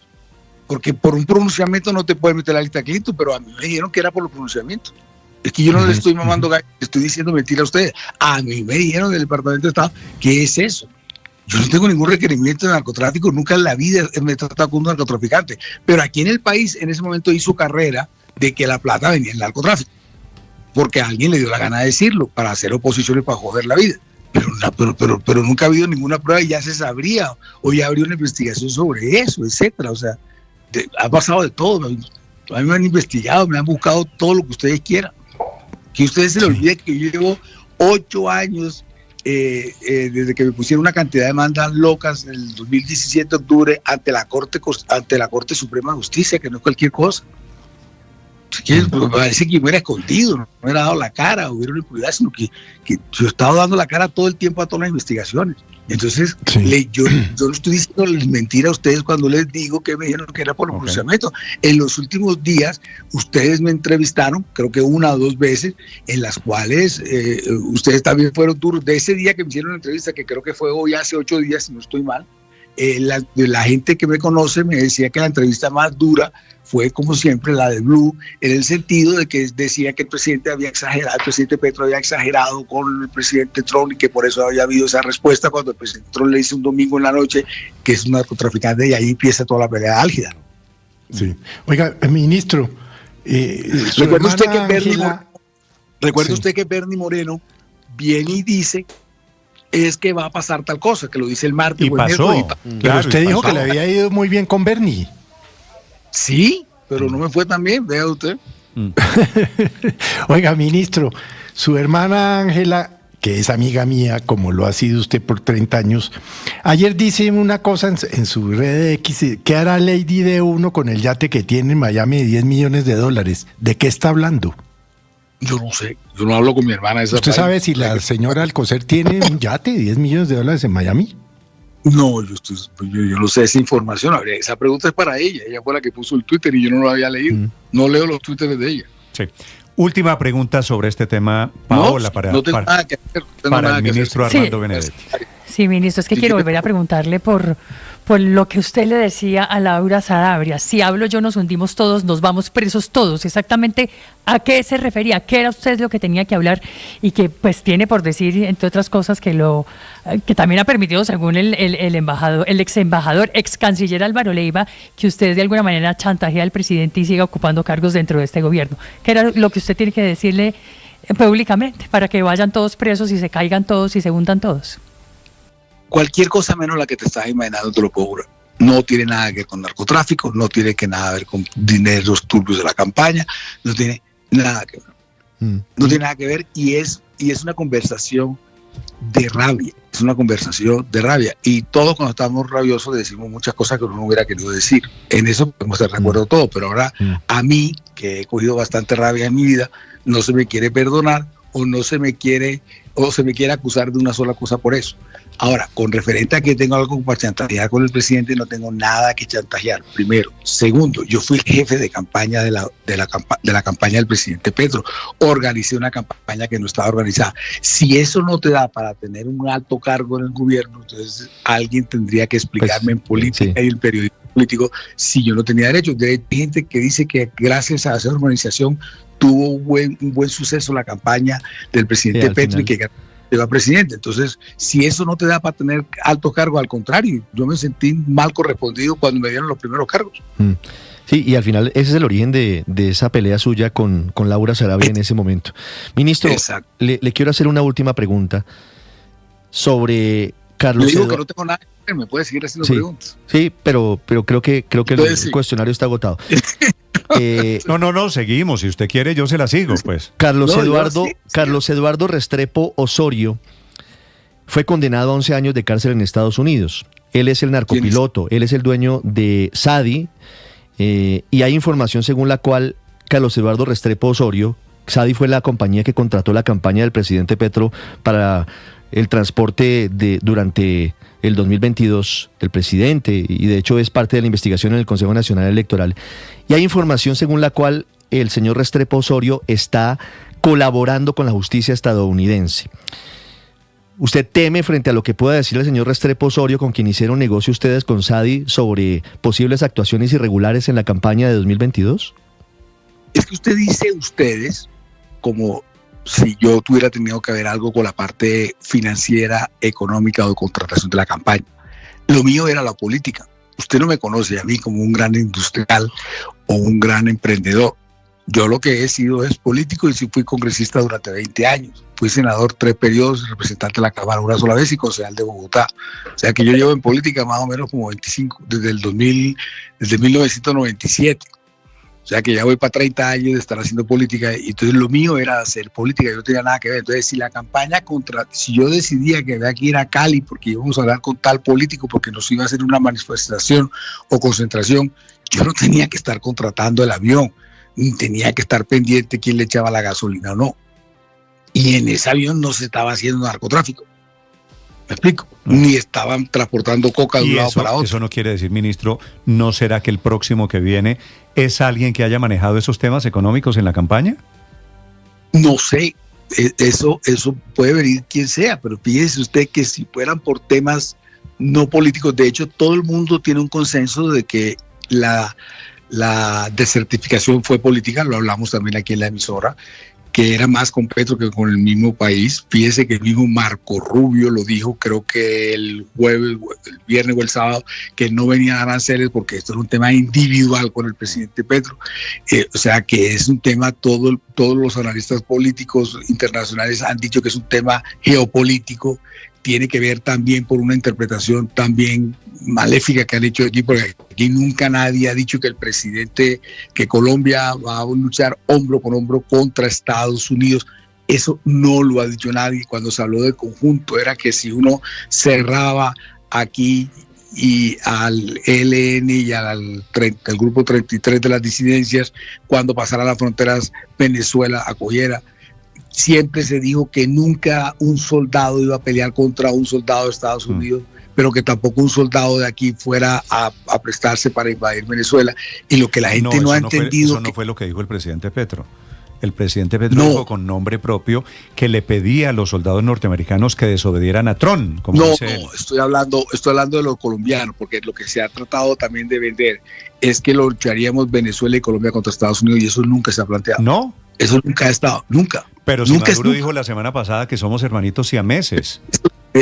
Porque por un pronunciamiento no te puedes meter la lista Clinton, pero a mí me dijeron que era por los pronunciamientos. Es que yo no le estoy mamando, estoy diciendo mentira a ustedes. A mí me dijeron del Departamento de Estado, ¿qué es eso? Yo no tengo ningún requerimiento de narcotráfico, nunca en la vida me he tratado con un narcotraficante. Pero aquí en el país, en ese momento hizo carrera de que la plata venía en el narcotráfico. Porque a alguien le dio la gana de decirlo, para hacer oposición y para joder la vida. Pero nunca ha habido ninguna prueba y ya se sabría, o ya habría una investigación sobre eso, etcétera. O sea, ha pasado de todo. A mí me han investigado, me han buscado todo lo que ustedes quieran. Que ustedes se les olvide que yo llevo 8 años desde que me pusieron una cantidad de demandas locas en el 2017 octubre ante la Corte Suprema de Justicia, que no es cualquier cosa. Parece que me hubiera escondido, no me hubiera dado la cara, hubiera impunidad, sino que yo he estado dando la cara todo el tiempo a todas las investigaciones. Entonces, yo no estoy diciendo mentira a ustedes cuando les digo que me dijeron que era por el pronunciamiento. En los últimos días, ustedes me entrevistaron, creo que 1 o 2 veces, en las cuales ustedes también fueron duros. De ese día que me hicieron la entrevista, que creo que fue hoy hace 8 días, si no estoy mal, la gente que me conoce me decía que la entrevista más dura fue, como siempre, la de Blue, en el sentido de que decía que el presidente Petro había exagerado con el presidente Trump y que por eso había habido esa respuesta cuando el presidente Trump le dice un domingo en la noche que es un narcotraficante y ahí empieza toda la pelea álgida. Sí. Oiga, ministro, recuerda usted que Bernie Moreno viene y dice es que va a pasar tal cosa, que lo dice el martes. Y pasó. Pero usted dijo que le había ido muy bien con Bernie. Sí, pero no me fue tan bien, vea usted. Oiga, ministro, su hermana Ángela, que es amiga mía, como lo ha sido usted por 30 años, ayer dice una cosa en su red de X, ¿qué hará Lady D1 con el yate que tiene en Miami de $10 millones? ¿De qué está hablando? Yo no sé, yo no hablo con mi hermana. ¿Usted sabe si la señora Alcocer tiene un yate de $10 millones en Miami? No, yo no sé esa información. Esa pregunta es para ella. Ella fue la que puso el Twitter y yo no lo había leído. No leo los Twitters de ella. Sí. Última pregunta sobre este tema, Paola, para el ministro Armando Benedetti. Sí, ministro, es que quiero volver a preguntarle por lo que usted le decía a Laura Sanabria. Si hablo yo, nos hundimos todos, nos vamos presos todos. Exactamente a qué se refería, qué era usted lo que tenía que hablar y que pues tiene por decir, entre otras cosas, que también ha permitido, según el ex embajador, ex canciller Álvaro Leiva, que usted de alguna manera chantajea al presidente y siga ocupando cargos dentro de este gobierno. ¿Qué era lo que usted tiene que decirle públicamente para que vayan todos presos y se caigan todos y se hundan todos? Cualquier cosa menos la que te estás imaginando, te lo puedo jurar. No tiene nada que ver con narcotráfico, no tiene nada que ver con dineros turbios de la campaña, no tiene nada que ver. No tiene nada que ver y es una conversación de rabia, y todos cuando estamos rabiosos decimos muchas cosas que uno no hubiera querido decir. En eso podemos estar de acuerdo todos, pero ahora a mí, que he cogido bastante rabia en mi vida, no se me quiere perdonar o se me quiere acusar de una sola cosa por eso. Ahora, con referente a que tengo algo para chantajear con el presidente, no tengo nada que chantajear, primero. Segundo, yo fui el jefe de campaña de la campaña del presidente Petro. Organicé una campaña que no estaba organizada. Si eso no te da para tener un alto cargo en el gobierno, entonces alguien tendría que explicarme en política y el periodismo político si yo no tenía derecho. Hay gente que dice que gracias a esa organización tuvo un buen suceso la campaña del presidente Petro y que llegó a presidente. Entonces, si eso no te da para tener altos cargos, al contrario, yo me sentí mal correspondido cuando me dieron los primeros cargos. Sí, y al final ese es el origen de esa pelea suya con Laura Sarabia en ese momento. Ministro, le quiero hacer una última pregunta sobre Carlos Le digo Eduardo. que no tengo nada que ver, me puede seguir haciendo preguntas. Sí, pero creo que el cuestionario está agotado. No, seguimos. Si usted quiere, yo se la sigo, pues. Carlos Eduardo Restrepo Osorio fue condenado a 11 años de cárcel en Estados Unidos. Él es el narcopiloto, él es el dueño de Sadi, y hay información según la cual Carlos Eduardo Restrepo Osorio, Sadi fue la compañía que contrató la campaña del presidente Petro para el transporte durante el 2022 del presidente, y de hecho es parte de la investigación en el Consejo Nacional Electoral. Y hay información según la cual el señor Restrepo Osorio está colaborando con la justicia estadounidense. ¿Usted teme frente a lo que pueda decir el señor Restrepo Osorio, con quien hicieron negocio ustedes con Sadi, sobre posibles actuaciones irregulares en la campaña de 2022? Es que usted dice ustedes como si yo tuviera tenido que ver algo con la parte financiera, económica o de contratación de la campaña. Lo mío era la política. Usted no me conoce a mí como un gran industrial o un gran emprendedor. Yo lo que he sido es político y sí fui congresista durante 20 años. Fui senador 3 periodos, representante de la Cámara una sola vez y concejal de Bogotá. O sea que yo llevo en política más o menos como 25, desde 1997. O sea que ya voy para 30 años de estar haciendo política y entonces lo mío era hacer política, yo no tenía nada que ver. Entonces si yo decidía que había que ir a Cali porque íbamos a hablar con tal político porque nos iba a hacer una manifestación o concentración, yo no tenía que estar contratando el avión, ni tenía que estar pendiente quién le echaba la gasolina o no. Y en ese avión no se estaba haciendo narcotráfico. ¿Me explico? Ni estaban transportando coca de un lado para otro. Eso no quiere decir, ministro, ¿no será que el próximo que viene es alguien que haya manejado esos temas económicos en la campaña? No sé, eso puede venir quien sea, pero fíjese usted que si fueran por temas no políticos, de hecho todo el mundo tiene un consenso de que la desertificación fue política, lo hablamos también aquí en la emisora, que era más con Petro que con el mismo país. Fíjese que el mismo Marco Rubio lo dijo, creo que el jueves, el viernes o el sábado, que no venían aranceles porque esto era un tema individual con el presidente Petro. O sea que es un tema, todos los analistas políticos internacionales han dicho que es un tema geopolítico, tiene que ver también por una interpretación también maléfica que han hecho aquí, porque aquí nunca nadie ha dicho que que Colombia va a luchar hombro con hombro contra Estados Unidos. Eso no lo ha dicho nadie. Cuando se habló del conjunto era que si uno cerraba aquí y al ELN y al grupo 33 de las disidencias, cuando pasara las fronteras Venezuela acogiera. Siempre se dijo que nunca un soldado iba a pelear contra un soldado de Estados Unidos, pero que tampoco un soldado de aquí fuera a prestarse para invadir Venezuela. Y lo que la gente no ha entendido... Eso no fue lo que dijo el presidente Petro. El presidente Petro dijo con nombre propio que le pedía a los soldados norteamericanos que desobedieran a Trump. Estoy hablando de lo colombiano, porque lo que se ha tratado también de vender es que lo lucharíamos Venezuela y Colombia contra Estados Unidos, y eso nunca se ha planteado. ¿No? Eso nunca ha estado, nunca. Pero si Maduro dijo la semana pasada que somos hermanitos siameses.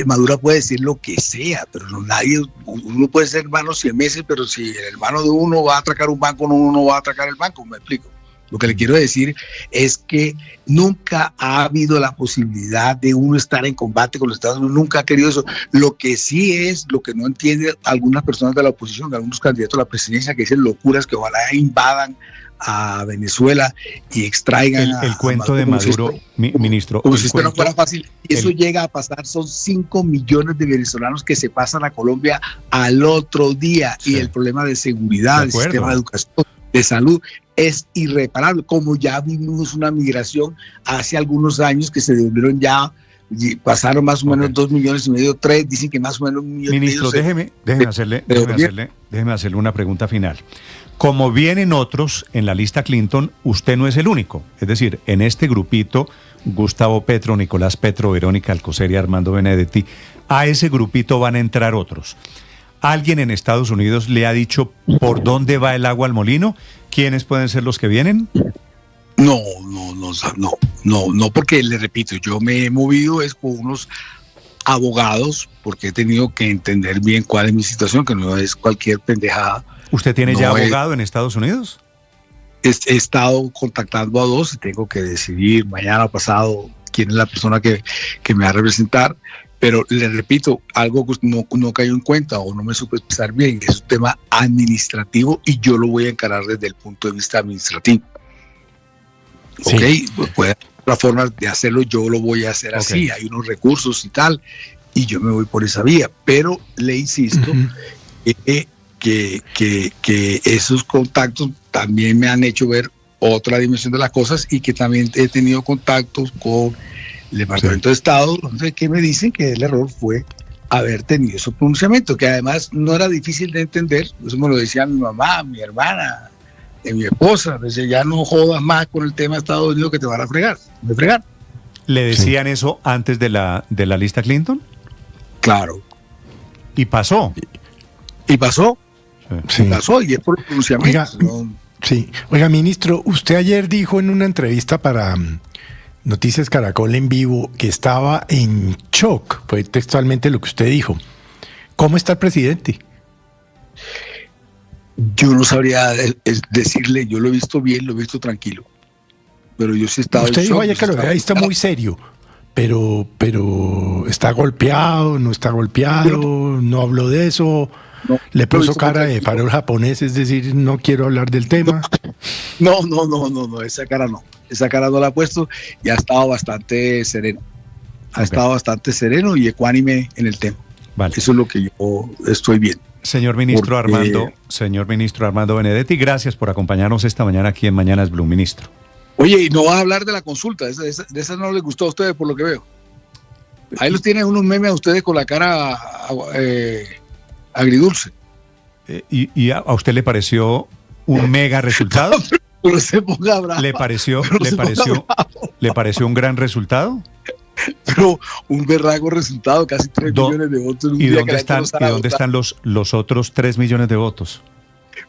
Maduro puede decir lo que sea, pero uno puede ser hermano siameses, pero si el hermano de uno va a atracar un banco, uno no va a atracar el banco, me explico. Lo que le quiero decir es que nunca ha habido la posibilidad de uno estar en combate con los Estados Unidos, nunca ha querido eso. Lo que sí es, lo que no entienden algunas personas de la oposición, algunos candidatos a la presidencia que dicen locuras que ojalá invadan a Venezuela y extraigan el cuento de Maduro, ministro. Como si esto no fuera fácil. Y eso llega a pasar, son 5 millones de venezolanos que se pasan a Colombia al otro día. Sí. Y el problema de seguridad, el sistema de educación, de salud, es irreparable. Como ya vimos una migración hace algunos años que se devolvieron ya, pasaron más o menos 2,5 millones, 3, dicen que más o menos 1,5 millones. Ministro, déjeme hacerle una pregunta final. Como vienen otros en la lista Clinton, usted no es el único. Es decir, en este grupito, Gustavo Petro, Nicolás Petro, Verónica Alcocer y Armando Benedetti, a ese grupito van a entrar otros. ¿Alguien en Estados Unidos le ha dicho por dónde va el agua al molino? ¿Quiénes pueden ser los que vienen? No, porque le repito, yo me he movido es por unos abogados, porque he tenido que entender bien cuál es mi situación, que no es cualquier pendejada. ¿Usted tiene ya abogado en Estados Unidos? He estado contactando a 2 y tengo que decidir mañana o pasado quién es la persona que me va a representar. Pero le repito, algo que no cayó en cuenta o no me supe expresar bien, es un tema administrativo y yo lo voy a encarar desde el punto de vista administrativo. Sí. Ok, pues puede haber otras formas de hacerlo, yo lo voy a hacer así, hay unos recursos y tal, y yo me voy por esa vía. Pero le insisto que esos contactos también me han hecho ver otra dimensión de las cosas y que también he tenido contactos con el Departamento de Estado, donde que me dicen que el error fue haber tenido ese pronunciamiento, que además no era difícil de entender. Eso me lo decía mi mamá, mi hermana, mi esposa. Decía, ya no jodas más con el tema de Estados Unidos que te van a fregar. ¿Le decían eso antes de la lista Clinton? Claro. ¿Y pasó? ¿Y pasó? Sí. Pasó y es por el pronunciamiento. Oiga, ministro, usted ayer dijo en una entrevista para Noticias Caracol en vivo que estaba en shock, fue textualmente lo que usted dijo. ¿Cómo está el presidente? Yo no sabría decirle, yo lo he visto bien, lo he visto tranquilo, pero yo sí estaba en shock. Usted dijo ayer que ahí está muy serio, pero ¿está golpeado, no está golpeado? ¿No habló de eso? No, le puso cara de farol japonés, es decir, no quiero hablar del tema. No, esa cara no. Esa cara no la ha puesto y ha estado bastante sereno. Ha estado bastante sereno y ecuánime en el tema. Vale. Eso es lo que yo estoy viendo. Señor ministro Armando Benedetti, gracias por acompañarnos esta mañana aquí en Mañanas Blue, ministro. Oye, y no va a hablar de la consulta, de esa no les gustó a ustedes por lo que veo. Ahí los tienen unos memes a ustedes con la cara agridulce. ¿Y a usted le pareció un mega resultado? Pero se ponga bravo. ¿Le pareció un gran resultado? Pero un berraco resultado, casi 3 millones de votos. ¿Y dónde están los otros 3 millones de votos?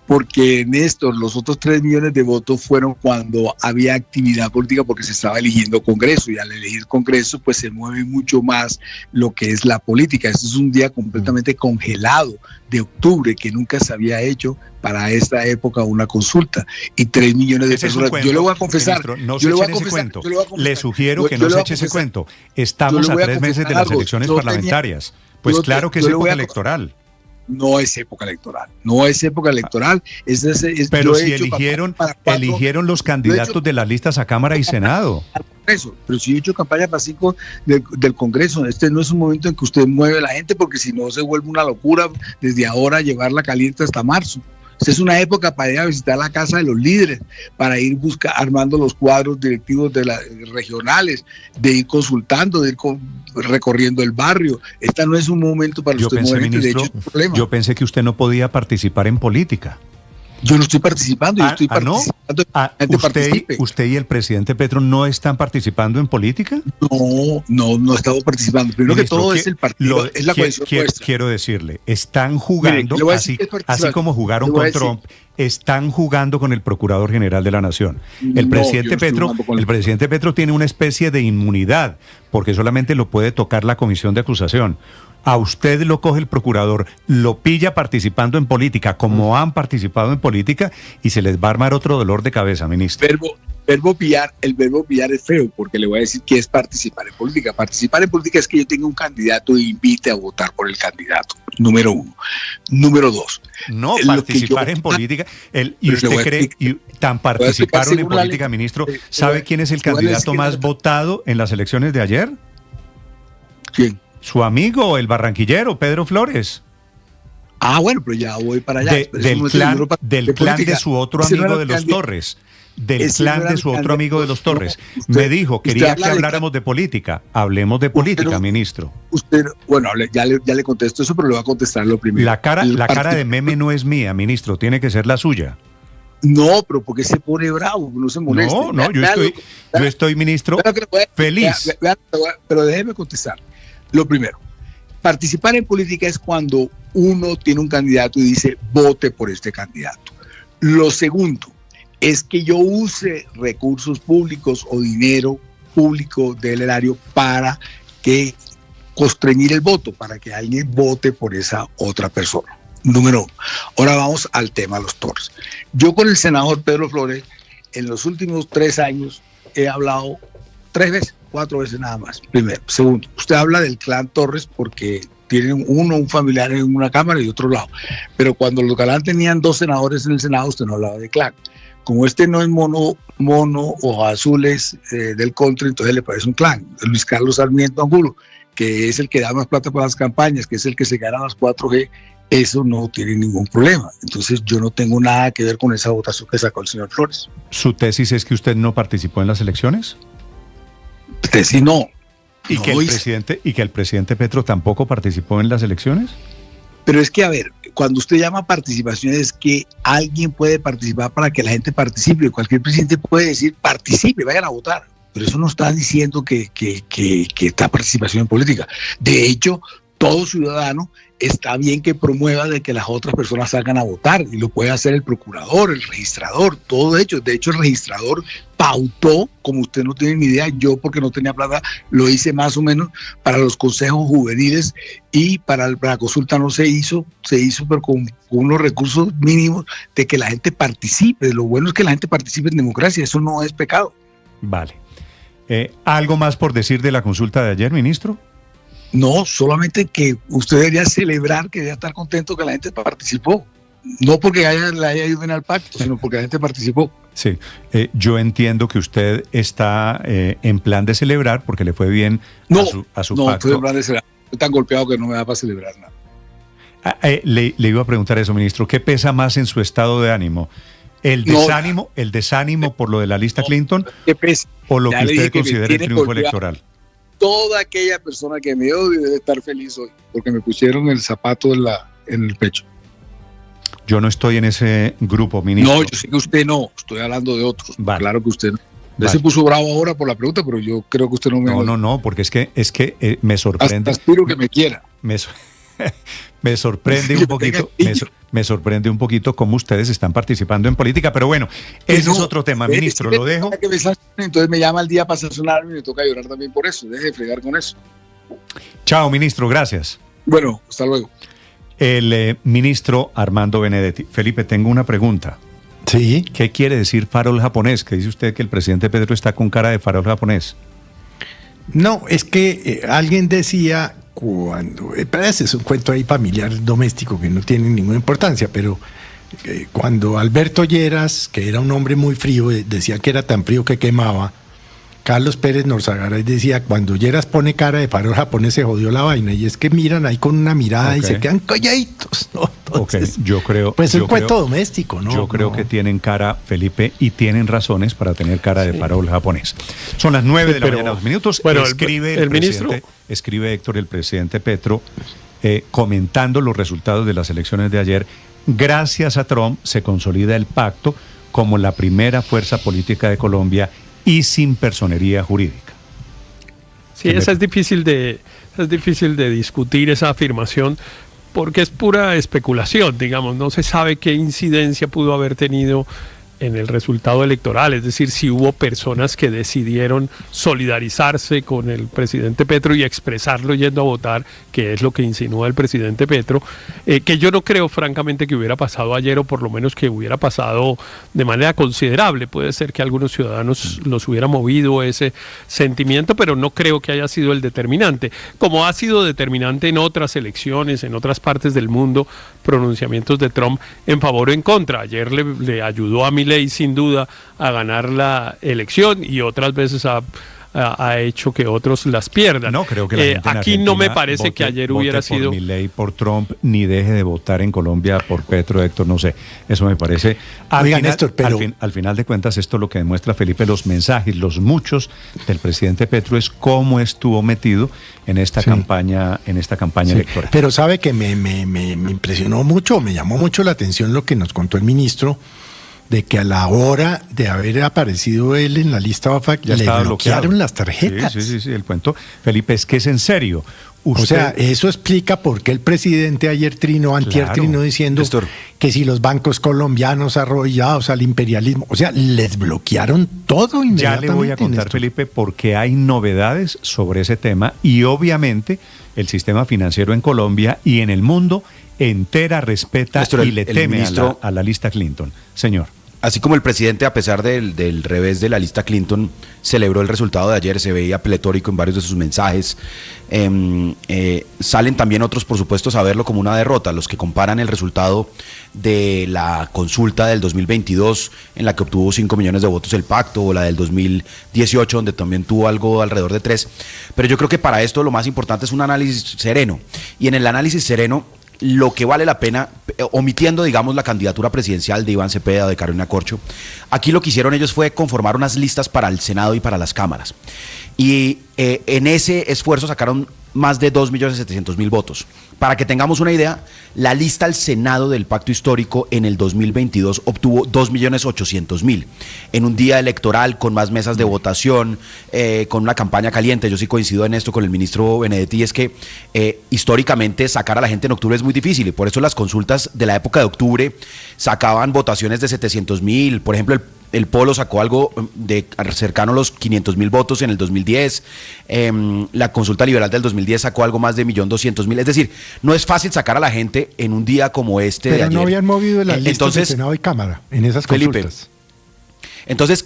Porque, Néstor, los otros 3 millones de votos fueron cuando había actividad política porque se estaba eligiendo Congreso, y al elegir Congreso pues se mueve mucho más lo que es la política. Este es un día completamente congelado de octubre que nunca se había hecho para esta época una consulta, y 3 millones de personas. Yo le voy a confesar, le sugiero que no se eche ese cuento. Estamos a 3 meses de las elecciones parlamentarias. Pues claro que es época electoral. No es época electoral, Pero si eligieron los candidatos de las listas a Cámara y Senado. Pero si yo he hecho campaña para 5 del Congreso, este no es un momento en que usted mueve a la gente, porque si no se vuelve una locura desde ahora llevarla caliente hasta marzo. Esta es una época para ir a visitar la casa de los líderes, para ir armando los cuadros directivos de las regionales, de ir consultando, de ir recorriendo el barrio. Esta no es un momento para usted mover gente, de hecho es un problema. Yo pensé que usted no podía participar en política. Yo no estoy participando, yo estoy participando. ¿Usted y el presidente Petro no están participando en política? No estamos participando. Primero que todo es el partido, es la coalición nuestra. Quiero decirle, están jugando, así como jugaron con Trump, están jugando con el Procurador General de la Nación. El presidente Petro tiene una especie de inmunidad, porque solamente lo puede tocar la comisión de acusación. a usted lo coge el procurador, lo pilla participando en política, como han participado en política, y se les va a armar otro dolor de cabeza, ministro. El verbo pillar es feo, porque le voy a decir que es participar en política. Participar en política es que yo tenga un candidato e invite a votar por el candidato, número uno. Número dos. No, participar en política. ¿Y usted cree, tan participaron en política, ministro, sabe quién es el candidato más votado en las elecciones de ayer? ¿Quién? Su amigo, el barranquillero, Pedro Flores. Ah, bueno, pero ya voy para allá. Del clan de su otro amigo de los Torres. Del clan de su otro amigo de los Torres. Me dijo, quería que habláramos de política. Hablemos de política, ministro. Usted, bueno, ya le contesto eso, pero le voy a contestar lo primero. La cara de meme no es mía, ministro, tiene que ser la suya. No, pero ¿por qué se pone bravo? No se moleste. No, yo estoy, ministro, feliz. Pero déjeme contestar. Lo primero, participar en política es cuando uno tiene un candidato y dice, vote por este candidato. Lo segundo es que yo use recursos públicos o dinero público del erario para que constreñir el voto, para que alguien vote por esa otra persona. Número uno. Ahora vamos al tema de los Torres. Yo con el senador Pedro Flores, en los últimos 3 años, he hablado 4 veces nada más. Primero. Segundo, usted habla del clan Torres porque tienen un familiar en una cámara y otro lado. Pero cuando los Galán tenían 2 senadores en el Senado, usted no hablaba de clan. Como este no es mono ojos azules del country, entonces le parece un clan. Luis Carlos Sarmiento Angulo, que es el que da más plata para las campañas, que es el que se gana las 4G, eso no tiene ningún problema. Entonces yo no tengo nada que ver con esa votación que sacó el señor Flores. ¿Su tesis es que usted no participó en las elecciones? Tesis no. ¿Y que el presidente Petro tampoco participó en las elecciones? Pero es que, a ver, cuando usted llama participación es que alguien puede participar para que la gente participe. Cualquier presidente puede decir, participe, vayan a votar. Pero eso no está diciendo que está participación en política. De hecho, todo ciudadano está bien que promueva de que las otras personas salgan a votar, y lo puede hacer el procurador, el registrador, todo hecho. De hecho, el registrador pautó, como usted no tiene ni idea, yo porque no tenía plata, lo hice más o menos para los consejos juveniles, y para la consulta no se hizo, pero con unos recursos mínimos de que la gente participe. Lo bueno es que la gente participe en democracia, eso no es pecado. Vale. ¿Algo más por decir de la consulta de ayer, ministro? No, solamente que usted debería celebrar, que debería estar contento que la gente participó. No porque le haya ido bien al pacto, sino porque la gente participó. Sí, yo entiendo que usted está en plan de celebrar porque le fue bien a su pacto. No, estoy en plan de celebrar. Estoy tan golpeado que no me da para celebrar nada. Le iba a preguntar eso, ministro. ¿Qué pesa más en su estado de ánimo? ¿El desánimo por lo de la lista Clinton? ¿Qué pesa? ¿O lo que usted considera el triunfo electoral? Toda aquella persona que me odia debe estar feliz hoy, porque me pusieron el zapato en el pecho. Yo no estoy en ese grupo, ministro. No, yo sé que usted no, estoy hablando de otros. Vale. Claro que usted no. Usted se puso bravo ahora por la pregunta, pero yo creo que usted no me... No, porque es que me sorprende. Hasta aspiro que me quiera. Me sorprende un poquito, me sorprende un poquito cómo ustedes están participando en política, pero bueno, ese es otro tema, ministro, lo dejo. Entonces me llama el día para sancionarme y me toca llorar también por eso, deje de fregar con eso. Chao, ministro, gracias. Bueno, hasta luego. El ministro Armando Benedetti. Felipe, tengo una pregunta. Sí. ¿Qué quiere decir farol japonés? ¿Qué dice usted que el presidente Pedro está con cara de farol japonés? No, es que alguien decía cuando, ese es un cuento ahí familiar doméstico que no tiene ninguna importancia, pero cuando Alberto Lleras, que era un hombre muy frío, decía que era tan frío que quemaba, Carlos Pérez Norzagaray decía, cuando Lleras pone cara de farol japonés se jodió la vaina, y es que miran ahí con una mirada y se quedan calladitos, ¿no? Entonces, yo creo... Pues es un cuento doméstico, ¿no? Yo creo que tienen cara, Felipe, y tienen razones para tener cara de farol japonés. Son las 9 de la mañana, 2 minutos. Bueno, escribe el ministro... Escribe Héctor, el presidente Petro, comentando los resultados de las elecciones de ayer. Gracias a Trump se consolida el pacto como la primera fuerza política de Colombia y sin personería jurídica. Sí, es difícil de discutir esa afirmación porque es pura especulación, digamos, no se sabe qué incidencia pudo haber tenido en el resultado electoral, es decir, si hubo personas que decidieron solidarizarse con el presidente Petro y expresarlo yendo a votar, que es lo que insinúa el presidente Petro, que yo no creo francamente que hubiera pasado ayer, o por lo menos que hubiera pasado de manera considerable. Puede ser que algunos ciudadanos los hubiera movido ese sentimiento, pero no creo que haya sido el determinante, como ha sido determinante en otras elecciones, en otras partes del mundo, pronunciamientos de Trump en favor o en contra. Ayer le ayudó a Milei sin duda a ganar la elección y otras veces ha hecho que otros las pierdan. No creo que la gente en aquí no me Argentina parece que ayer hubiera vote sido por Milei, por Trump, ni deje de votar en Colombia por Petro, Héctor, no sé. Eso me parece. Oiga, Néstor, pero al final de cuentas, esto lo que demuestra, Felipe, los mensajes, los muchos del presidente Petro, es cómo estuvo metido en esta campaña, electoral. Pero sabe que me impresionó mucho, me llamó mucho la atención lo que nos contó el ministro, de que a la hora de haber aparecido él en la lista BAFAC Ya le estaba bloquearon bloqueado. las tarjetas. Sí, el cuento, Felipe, es que es en serio. O sea, eso explica por qué el presidente ayer antier trinó diciendo que si los bancos colombianos arrollados al imperialismo, o sea, les bloquearon todo inmediatamente. Ya le voy a contar, Néstor, Felipe, porque hay novedades sobre ese tema y obviamente el sistema financiero en Colombia y en el mundo entera respeta Néstor, y le teme a la lista Clinton. Señor. Así como el presidente, a pesar del revés de la lista Clinton, celebró el resultado de ayer, se veía pletórico en varios de sus mensajes, salen también otros, por supuesto, a verlo como una derrota, los que comparan el resultado de la consulta del 2022, en la que obtuvo 5 millones de votos el pacto, o la del 2018, donde también tuvo algo alrededor de 3. Pero yo creo que para esto lo más importante es un análisis sereno, y en el análisis sereno, lo que vale la pena, omitiendo, digamos, la candidatura presidencial de Iván Cepeda o de Carolina Corcho, aquí lo que hicieron ellos fue conformar unas listas para el Senado y para las cámaras. Y en ese esfuerzo sacaron más de 2.700.000 votos. Para que tengamos una idea, la lista al Senado del Pacto Histórico en el 2022 obtuvo 2.800.000. En un día electoral, con más mesas de votación, con una campaña caliente. Yo sí coincido en esto con el ministro Benedetti, es que históricamente sacar a la gente en octubre es muy difícil, y por eso las consultas de la época de octubre sacaban votaciones de 700.000. Por ejemplo, el Polo sacó algo de cercano a los 500.000 votos en el 2010. La consulta liberal del 2010 sacó algo más de 1.200.000. Es decir, no es fácil sacar a la gente en un día como este. Pero de ayer. no habían movido las listas de Senado y Cámara en esas consultas. Felipe, entonces,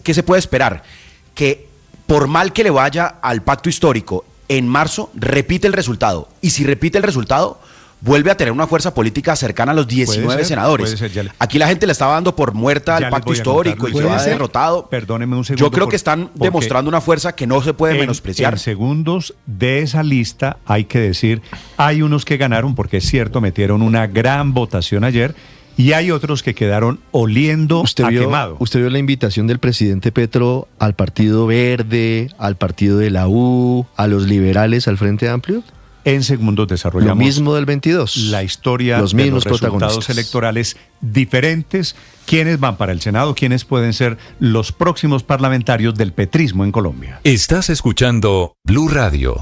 ¿qué se puede esperar? Que por mal que le vaya al pacto histórico, en marzo repite el resultado. Y si repite el resultado, vuelve a tener una fuerza política cercana a los 19 senadores. Aquí la gente le estaba dando por muerta al pacto histórico y que va derrotado. Perdóneme un segundo. Yo creo que están demostrando una fuerza que no se puede menospreciar. En segundos de esa lista, hay que decir, hay unos que ganaron, porque es cierto, metieron una gran votación ayer, y hay otros que quedaron oliendo a quemado. ¿Usted vio la invitación del presidente Petro al Partido Verde, al partido de la U, a los liberales, al Frente Amplio? En segundos desarrollamos lo mismo del 22. La historia los de mismos los resultados electorales diferentes. ¿Quiénes van para el Senado? ¿Quiénes pueden ser los próximos parlamentarios del petrismo en Colombia? Estás escuchando Blue Radio.